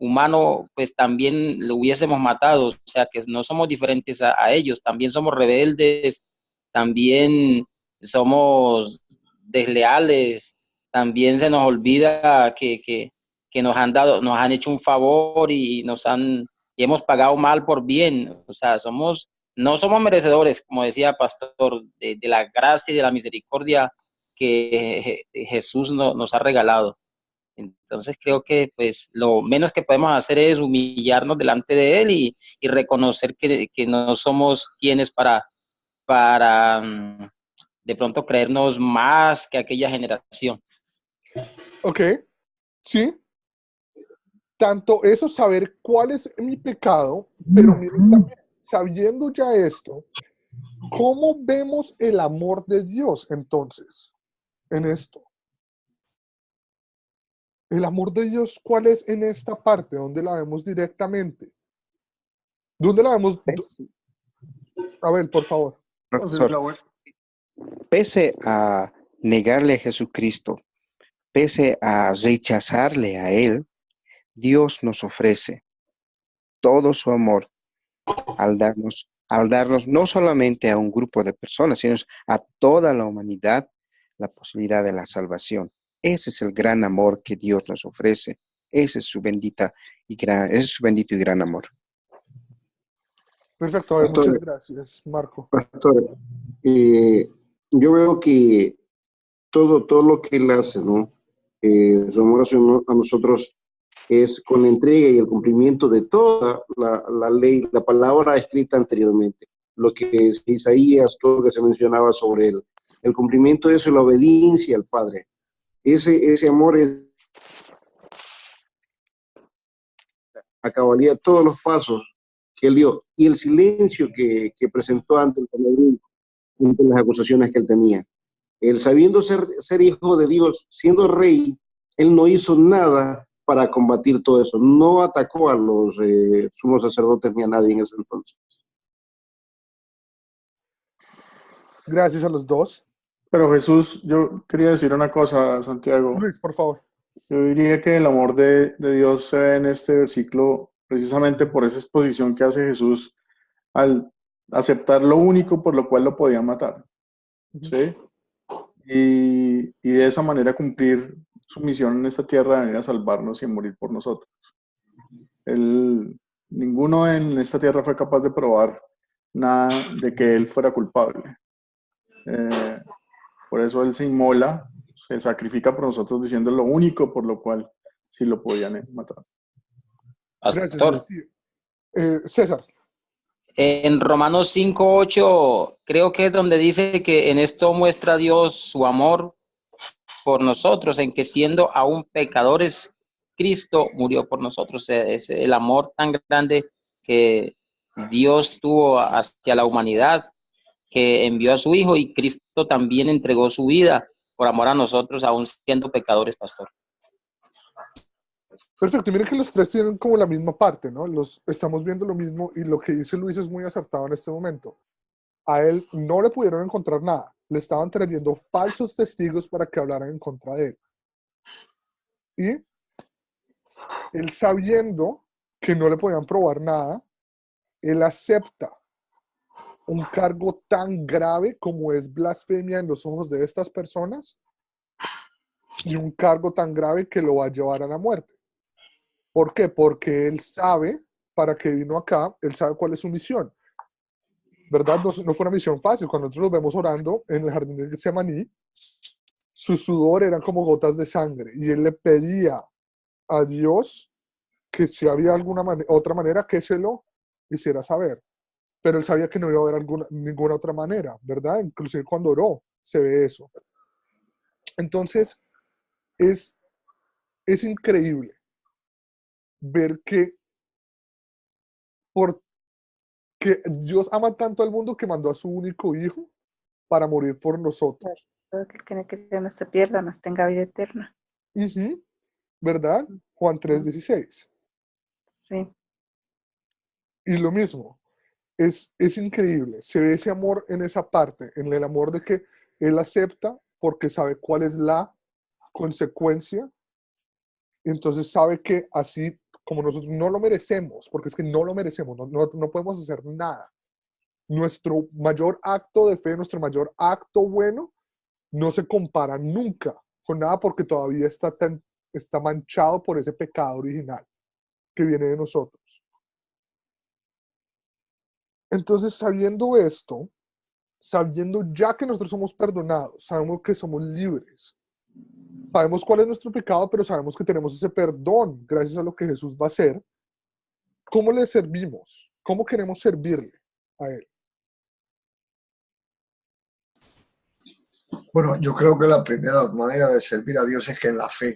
humano, pues también lo hubiésemos matado. O sea, que no somos diferentes a ellos, también somos rebeldes, también somos desleales, también se nos olvida que nos han dado, nos han hecho un favor y y hemos pagado mal por bien. O sea, no somos merecedores, como decía Pastor, de la gracia y de la misericordia que Jesús nos ha regalado. Entonces creo que pues lo menos que podemos hacer es humillarnos delante de Él y reconocer que no somos quienes para de pronto creernos más que aquella generación.
Ok, sí. Tanto eso, saber cuál es mi pecado, pero miren también, sabiendo ya esto, ¿cómo vemos el amor de Dios entonces en esto? El amor de Dios, ¿cuál es en esta parte? ¿Dónde la vemos directamente? ¿Dónde la vemos? A ver, por favor.
Profesor, pese a negarle a Jesucristo, pese a rechazarle a Él, Dios nos ofrece todo su amor al darnos no solamente a un grupo de personas, sino a toda la humanidad la posibilidad de la salvación. Ese es el gran amor que Dios nos ofrece. Ese es su bendito y gran amor.
Perfecto, muchas gracias, Marco.
Pastor, yo veo que todo lo que Él hace, ¿no? Su amor a nosotros es con la entrega y el cumplimiento de toda la ley, la palabra escrita anteriormente. Lo que es Isaías, todo lo que se mencionaba sobre el cumplimiento de eso y la obediencia al Padre. Ese amor es a cabalidad todos los pasos que Él dio y el silencio que presentó ante el Sanedrín, ante las acusaciones que Él tenía. Él, sabiendo ser hijo de Dios, siendo rey, Él no hizo nada para combatir todo eso. No atacó a los sumos sacerdotes ni a nadie en ese entonces.
Gracias a los dos.
Pero Jesús, yo quería decir una cosa, Santiago.
Luis, por favor.
Yo diría que el amor de Dios se ve en este versículo precisamente por esa exposición que hace Jesús al aceptar lo único por lo cual lo podía matar. ¿Sí? Y de esa manera cumplir su misión en esta tierra de venir a salvarnos y morir por nosotros. Ninguno en esta tierra fue capaz de probar nada de que él fuera culpable. Por eso él se inmola, se sacrifica por nosotros diciendo lo único por lo cual sí lo podían matar.
Pastor.
César.
En Romanos 5:8 creo que es donde dice que en esto muestra Dios su amor por nosotros, en que siendo aún pecadores, Cristo murió por nosotros. Es el amor tan grande que Dios tuvo hacia la humanidad, que envió a su Hijo, y Cristo también entregó su vida por amor a nosotros, aún siendo pecadores, pastor.
Perfecto, miren que los tres tienen como la misma parte, ¿no? Estamos viendo lo mismo y lo que dice Luis es muy acertado en este momento. A él no le pudieron encontrar nada, le estaban trayendo falsos testigos para que hablaran en contra de él. Y él, sabiendo que no le podían probar nada, él acepta un cargo tan grave como es blasfemia en los ojos de estas personas y un cargo tan grave que lo va a llevar a la muerte. ¿Por qué? Porque él sabe para qué vino acá, él sabe cuál es su misión. ¿Verdad? No fue una misión fácil. Cuando nosotros los vemos orando en el jardín de Getsemaní, su sudor eran como gotas de sangre y él le pedía a Dios que si había otra manera que se lo hiciera saber. Pero él sabía que no iba a haber ninguna otra manera, ¿verdad? Inclusive cuando oró se ve eso. Entonces, es increíble ver que Dios ama tanto al mundo que mandó a su único hijo para morir por nosotros.
Que no se pierda, mas tenga vida eterna.
¿Verdad? Juan 3:16.
Sí.
Y lo mismo, es increíble. Se ve ese amor en esa parte, en el amor de que él acepta porque sabe cuál es la consecuencia. Y entonces sabe que así como nosotros no lo merecemos, porque es que no lo merecemos, no podemos hacer nada. Nuestro mayor acto de fe, nuestro mayor acto bueno, no se compara nunca con nada porque todavía está manchado por ese pecado original que viene de nosotros. Entonces, sabiendo esto, sabiendo ya que nosotros somos perdonados, sabemos que somos libres, sabemos cuál es nuestro pecado, pero sabemos que tenemos ese perdón gracias a lo que Jesús va a hacer, ¿cómo le servimos? ¿Cómo queremos servirle a Él?
Bueno, yo creo que la primera manera de servir a Dios es que en la fe,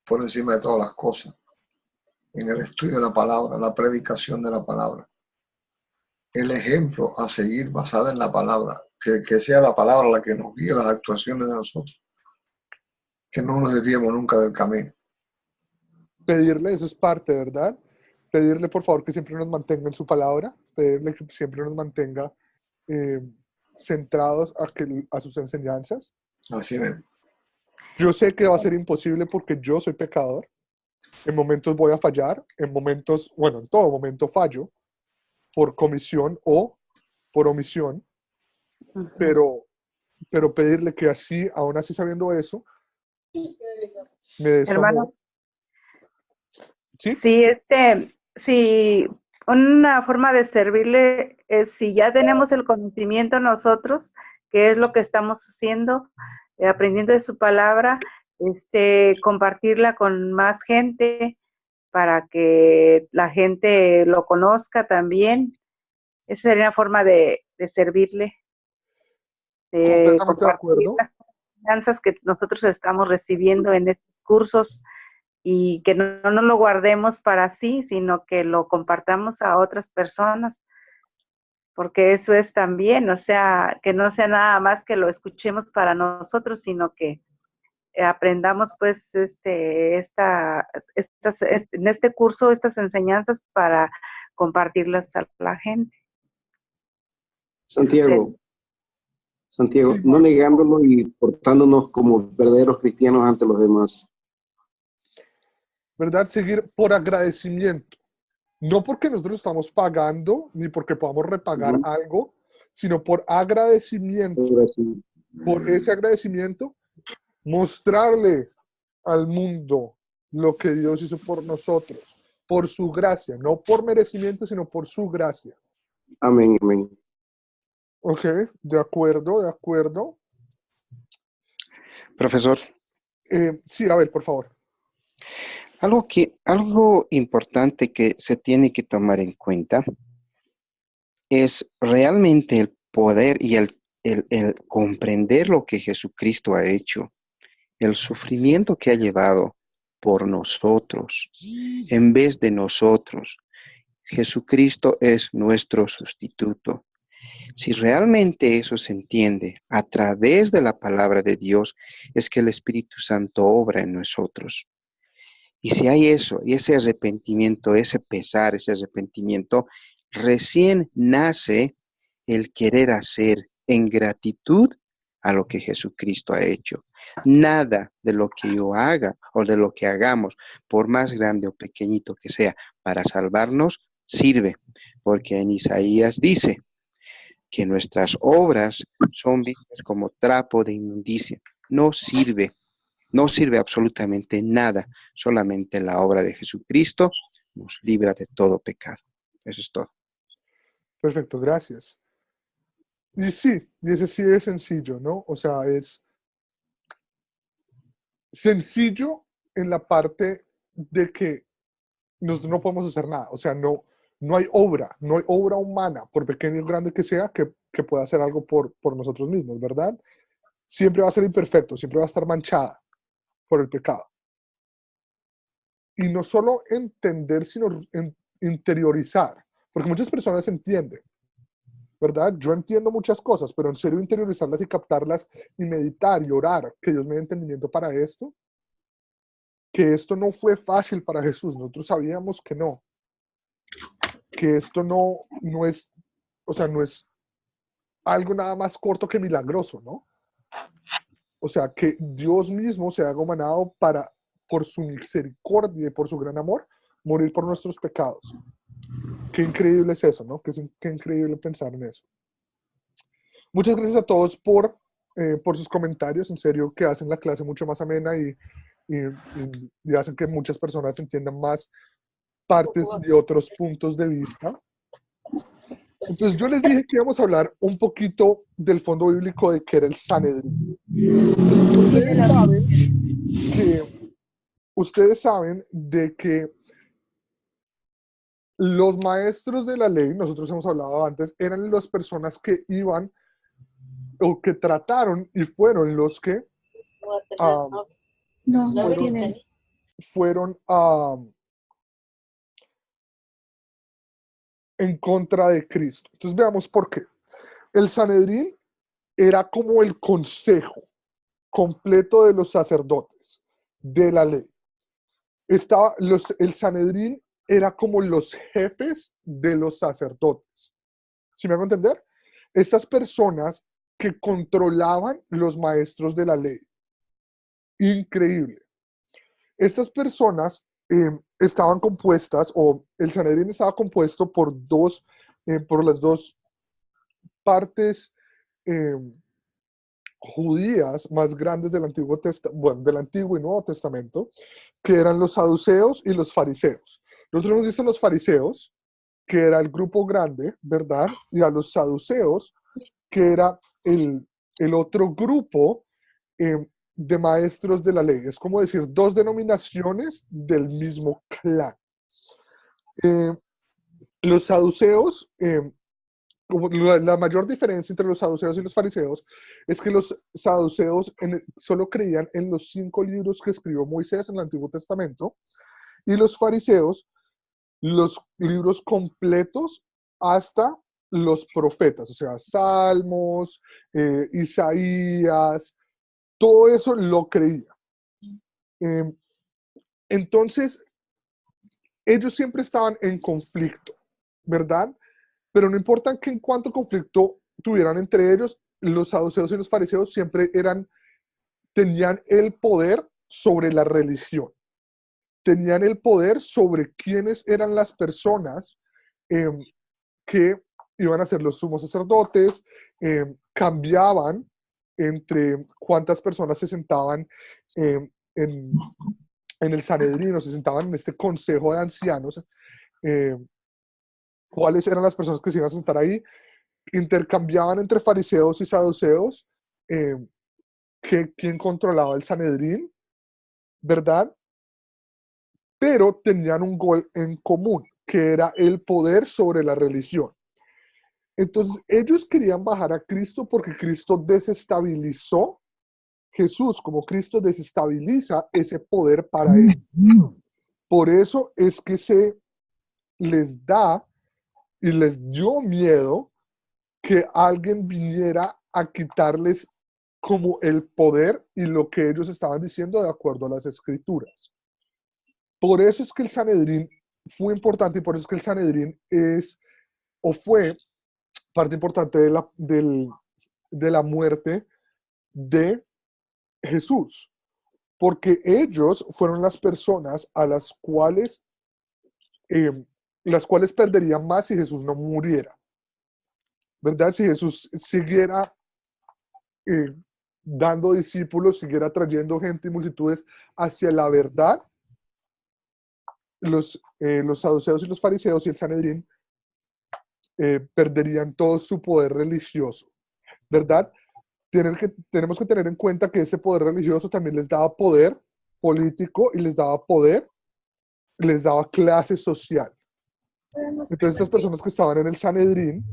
por encima de todas las cosas, en el estudio de la palabra, la predicación de la palabra, el ejemplo a seguir basado en la palabra, que sea la palabra la que nos guíe las actuaciones de nosotros, que no nos desviemos nunca del camino.
Pedirle, eso es parte, ¿verdad? Pedirle, por favor, que siempre nos mantenga en su palabra, pedirle que siempre nos mantenga centrados a sus enseñanzas.
Así es.
Yo sé que va a ser imposible porque yo soy pecador. En momentos voy a fallar, en momentos, bueno, en todo momento fallo, por comisión o por omisión, pero pedirle que así, aún así sabiendo eso, me dé su
Hermano,
amor. ¿Sí?
Sí, una forma de servirle es si ya tenemos el conocimiento nosotros, que es lo que estamos haciendo, aprendiendo de su palabra, compartirla con más gente para que la gente lo conozca también. Esa sería una forma de servirle, de
Completamente de
compartir
acuerdo.
las enseñanzas que nosotros estamos recibiendo en estos cursos y que no nos lo guardemos para sí, sino que lo compartamos a otras personas, porque eso es también, o sea, que no sea nada más que lo escuchemos para nosotros, sino que aprendamos pues en este curso estas enseñanzas para compartirlas a la gente.
Santiago,
Sí,
no negándolo y portándonos como verdaderos cristianos ante los demás.
¿Verdad? Seguir por agradecimiento. No porque nosotros estamos pagando, ni porque podamos repagar algo, sino por agradecimiento. Por ese agradecimiento, mostrarle al mundo lo que Dios hizo por nosotros, por su gracia, no por merecimiento, sino por su gracia.
Amén, amén.
Ok, de acuerdo, de acuerdo.
Profesor,
Sí, a ver, por favor.
algo importante que se tiene que tomar en cuenta es realmente el poder y el comprender lo que Jesucristo ha hecho, el sufrimiento que ha llevado por nosotros, en vez de nosotros. Jesucristo es nuestro sustituto. Si realmente eso se entiende a través de la palabra de Dios, es que el Espíritu Santo obra en nosotros. Y si hay eso, y ese arrepentimiento, ese pesar, ese arrepentimiento, recién nace el querer hacer en gratitud a lo que Jesucristo ha hecho. Nada de lo que yo haga o de lo que hagamos, por más grande o pequeñito que sea, para salvarnos, sirve. Porque en Isaías dice que nuestras obras son vistas como trapo de inmundicia. No sirve absolutamente nada. Solamente la obra de Jesucristo nos libra de todo pecado. Eso es todo.
Perfecto, gracias. Y sí, y ese sí es sencillo, ¿no? O sea, es sencillo en la parte de que nosotros no podemos hacer nada. O sea, no hay obra humana, por pequeño o grande que sea, que pueda hacer algo por nosotros mismos, ¿verdad? Siempre va a ser imperfecto, siempre va a estar manchada por el pecado. Y no solo entender, sino interiorizar, porque muchas personas entienden, ¿verdad? Yo entiendo muchas cosas, pero en serio interiorizarlas y captarlas y meditar y orar, que Dios me dé entendimiento para esto, que esto no fue fácil para Jesús, nosotros sabíamos que no, que esto no es, o sea, no es algo nada más corto que milagroso, ¿no? O sea, que Dios mismo se ha humanado para por su misericordia y por su gran amor, morir por nuestros pecados. Qué increíble es eso, ¿no? Qué increíble pensar en eso. Muchas gracias a todos por sus comentarios, en serio, que hacen la clase mucho más amena y hacen que muchas personas entiendan más partes de otros puntos de vista. Entonces yo les dije que íbamos a hablar un poquito del fondo bíblico de qué era el Sanedrín. Entonces, ustedes saben de que los maestros de la ley, nosotros hemos hablado antes, eran las personas que iban o que trataron y fueron los que fueron en contra de Cristo. Entonces veamos por qué. El Sanedrín era como el consejo completo de los sacerdotes de la ley. El Sanedrín era como los jefes de los sacerdotes. ¿Sí me hago entender? Estas personas que controlaban los maestros de la ley. Increíble. Estas personas estaban compuestas, o el Sanedrín estaba compuesto por las dos partes judías más grandes del del Antiguo y Nuevo Testamento, que eran los saduceos y los fariseos. Nosotros hemos visto los fariseos, que era el grupo grande, ¿verdad? Y a los saduceos, que era el otro grupo de maestros de la ley. Es como decir dos denominaciones del mismo clan. Los saduceos, como la mayor diferencia entre los saduceos y los fariseos es que los saduceos solo creían en los 5 libros que escribió Moisés en el Antiguo Testamento, y los fariseos los libros completos hasta los profetas, o sea, Salmos, Isaías, todo eso lo creía. Entonces, ellos siempre estaban en conflicto, ¿verdad? Pero no importa en cuánto conflicto tuvieran entre ellos, los saduceos y los fariseos siempre tenían el poder sobre la religión. Tenían el poder sobre quiénes eran las personas que iban a ser los sumos sacerdotes, cambiaban entre cuántas personas se sentaban en el Sanedrín, o se sentaban en este consejo de ancianos, cuáles eran las personas que se iban a sentar ahí, intercambiaban entre fariseos y saduceos quién controlaba el Sanedrín, ¿verdad? Pero tenían un gol en común, que era el poder sobre la religión. Entonces, ellos querían bajar a Cristo porque Cristo desestabilizó, Jesús como Cristo desestabiliza ese poder para él. Por eso es que se les da y les dio miedo que alguien viniera a quitarles como el poder y lo que ellos estaban diciendo de acuerdo a las Escrituras. Por eso es que el Sanedrín fue importante, y por eso es que el Sanedrín fue parte importante de la muerte de Jesús, porque ellos fueron las personas a las cuales perderían más si Jesús no muriera, ¿verdad? Si Jesús siguiera dando discípulos, siguiera trayendo gente y multitudes hacia la verdad, los saduceos y los fariseos y el Sanedrín perderían todo su poder religioso, ¿verdad? Tenemos que tener en cuenta que ese poder religioso también les daba poder político y les daba clase social. Entonces estas personas que estaban en el Sanedrín,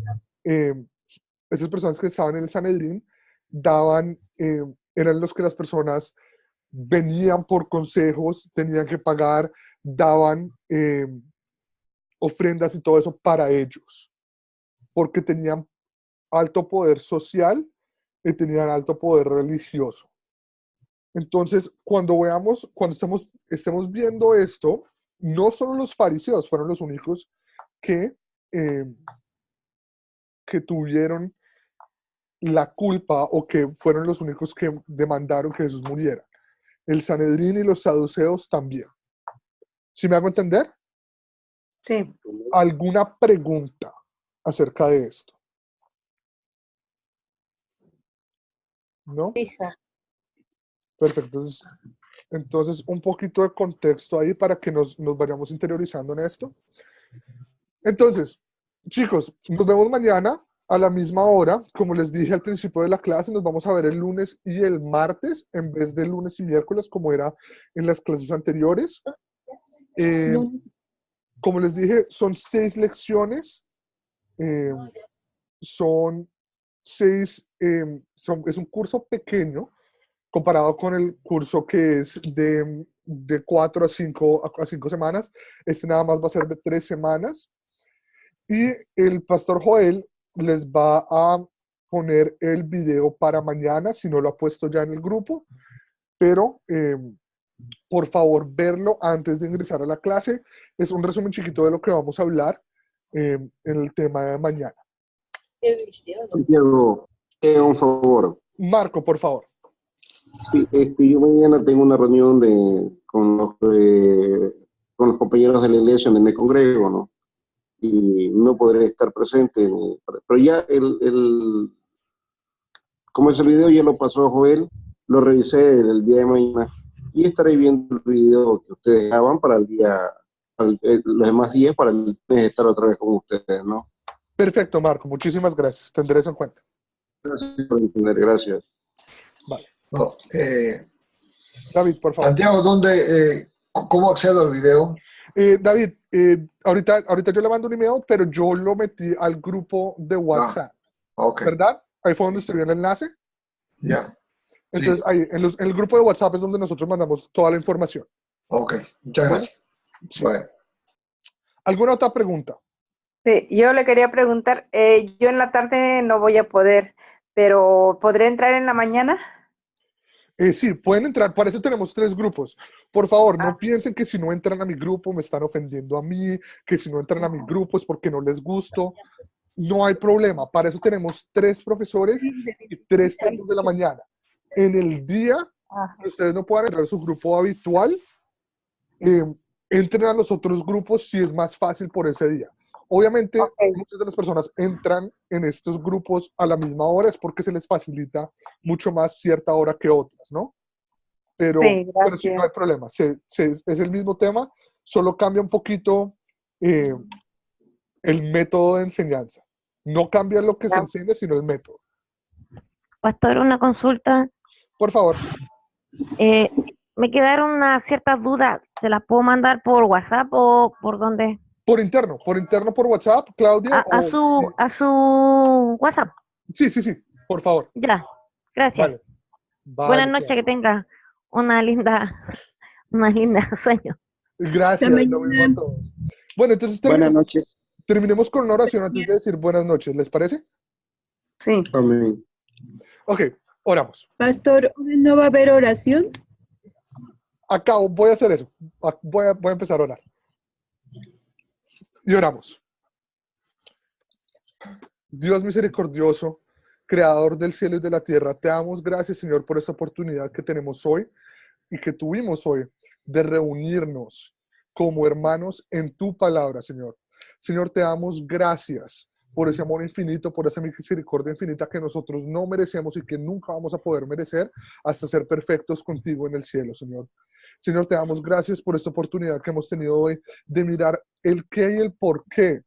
eran los que las personas venían por consejos, tenían que pagar, daban ofrendas y todo eso para ellos, porque tenían alto poder social y tenían alto poder religioso. Entonces, cuando estemos viendo esto, no solo los fariseos fueron los únicos que tuvieron la culpa, o que fueron los únicos que demandaron que Jesús muriera. el Sanedrín y los saduceos también. ¿Sí me hago entender?
Sí.
¿Alguna pregunta acerca de esto? ¿No? Perfecto. Entonces, un poquito de contexto ahí para que nos vayamos interiorizando en esto. Entonces, chicos, nos vemos mañana a la misma hora. Como les dije al principio de la clase, nos vamos a ver el lunes y el martes en vez de lunes y miércoles como era en las clases anteriores. Como les dije, son 6 lecciones. Son 6, es un curso pequeño comparado con el curso que es de 4 a 5 semanas. Este nada más va a ser de 3 semanas. Y el pastor Joel les va a poner el video para mañana, si no lo ha puesto ya en el grupo, pero por favor verlo antes de ingresar a la clase. Es un resumen chiquito de lo que vamos a hablar en el tema de mañana.
Santiago, un favor.
Marco, por favor.
Sí, yo mañana tengo una reunión con los compañeros de la iglesia donde me congrego, ¿no? Y no podré estar presente, pero ya como ese video ya lo pasó Joel, lo revisé el día de mañana y estaré viendo el video que ustedes hagan para los demás días, para el mes estar otra vez con ustedes, ¿no?
Perfecto, Marco, muchísimas gracias, tendré eso en cuenta.
Gracias por entender, gracias.
Vale.
No,
David, por favor.
Santiago, ¿cómo accedo al video?
David, ahorita yo le mando un email, pero yo lo metí al grupo de WhatsApp.
Okay.
¿Verdad? Ahí fue donde escribió el enlace.
Ya.
Entonces, ahí, en el grupo de WhatsApp es donde nosotros mandamos toda la información.
Ok, muchas gracias.
Sí.
Bueno.
¿Alguna otra pregunta?
Sí, yo le quería preguntar, yo en la tarde no voy a poder, pero ¿podré entrar en la mañana?
Sí, pueden entrar, para eso tenemos 3 grupos. Por favor, no piensen que si no entran a mi grupo me están ofendiendo a mí, que si no entran a mi grupo es porque no les gusto. No hay problema, para eso tenemos 3 profesores y 3 tiempos de la mañana. En el día que ustedes no puedan entrar a su grupo habitual, entren a los otros grupos si es más fácil por ese día. Obviamente, muchas de las personas entran en estos grupos a la misma hora, es porque se les facilita mucho más cierta hora que otras, ¿no? Pero sí, no hay problema. Es el mismo tema, solo cambia un poquito el método de enseñanza. No cambia lo que se enseña, sino el método.
Pastor, una consulta.
Por favor.
Me quedaron unas ciertas dudas. ¿Se las puedo mandar por WhatsApp o por dónde?
Por interno, por WhatsApp, Claudia.
A su WhatsApp.
Sí, por favor.
Ya, gracias.
Vale.
Buenas noches, que tenga una linda sueño.
Gracias, lo mismo a todos. Bueno, entonces
buenas noches.
Terminemos con una oración antes de decir buenas noches, ¿les parece?
Sí.
Amén.
Ok, oramos.
Pastor, ¿no va a haber oración?
Acabo, voy a hacer eso. Voy a empezar a orar. Y oramos. Dios misericordioso, creador del cielo y de la tierra, te damos gracias, Señor, por esta oportunidad que tenemos hoy y que tuvimos hoy de reunirnos como hermanos en tu palabra, Señor. Señor, te damos gracias por ese amor infinito, por esa misericordia infinita que nosotros no merecemos y que nunca vamos a poder merecer hasta ser perfectos contigo en el cielo, Señor. Señor, te damos gracias por esta oportunidad que hemos tenido hoy de mirar el qué y el por qué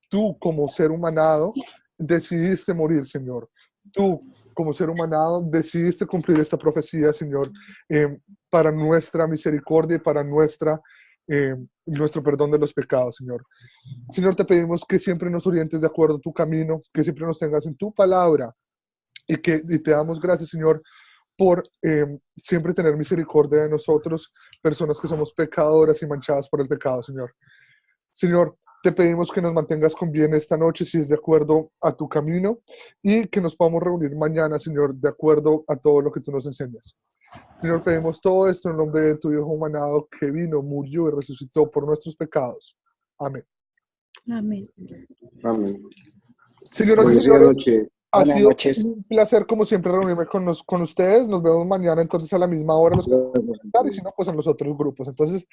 tú, como ser humanado, decidiste morir, Señor. Tú, como ser humanado, decidiste cumplir esta profecía, Señor, para nuestra misericordia y para nuestro perdón de los pecados, Señor. Señor, te pedimos que siempre nos orientes de acuerdo a tu camino, que siempre nos tengas en tu palabra y te damos gracias, Señor, por siempre tener misericordia de nosotros, personas que somos pecadoras y manchadas por el pecado, Señor. Señor, te pedimos que nos mantengas con bien esta noche, si es de acuerdo a tu camino, y que nos podamos reunir mañana, Señor, de acuerdo a todo lo que tú nos enseñas. Señor, pedimos todo esto en nombre de tu Hijo humanado, que vino, murió y resucitó por nuestros pecados. Amén.
Amén.
Amén.
Señoras y señores, Ha
Buenas
sido
noches.
un placer, como siempre, reunirme con ustedes. Nos vemos mañana, entonces, a la misma hora. Los que quieran comentar, y si no, pues en los otros grupos. Entonces,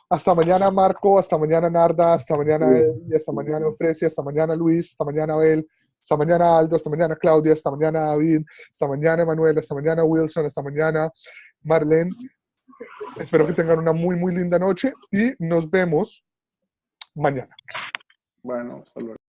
hasta mañana, Marco. Hasta mañana, Narda. Hasta mañana, Eddie. Hasta mañana, Ofreci. Hasta mañana, Luis. Hasta mañana, Abel. Hasta mañana, Aldo. Hasta mañana, Claudia. Hasta mañana, David. Hasta mañana, Emanuel. Hasta mañana, Wilson. Hasta mañana, Marlene. Espero que tengan una muy, muy linda noche y nos vemos mañana.
Bueno, hasta luego.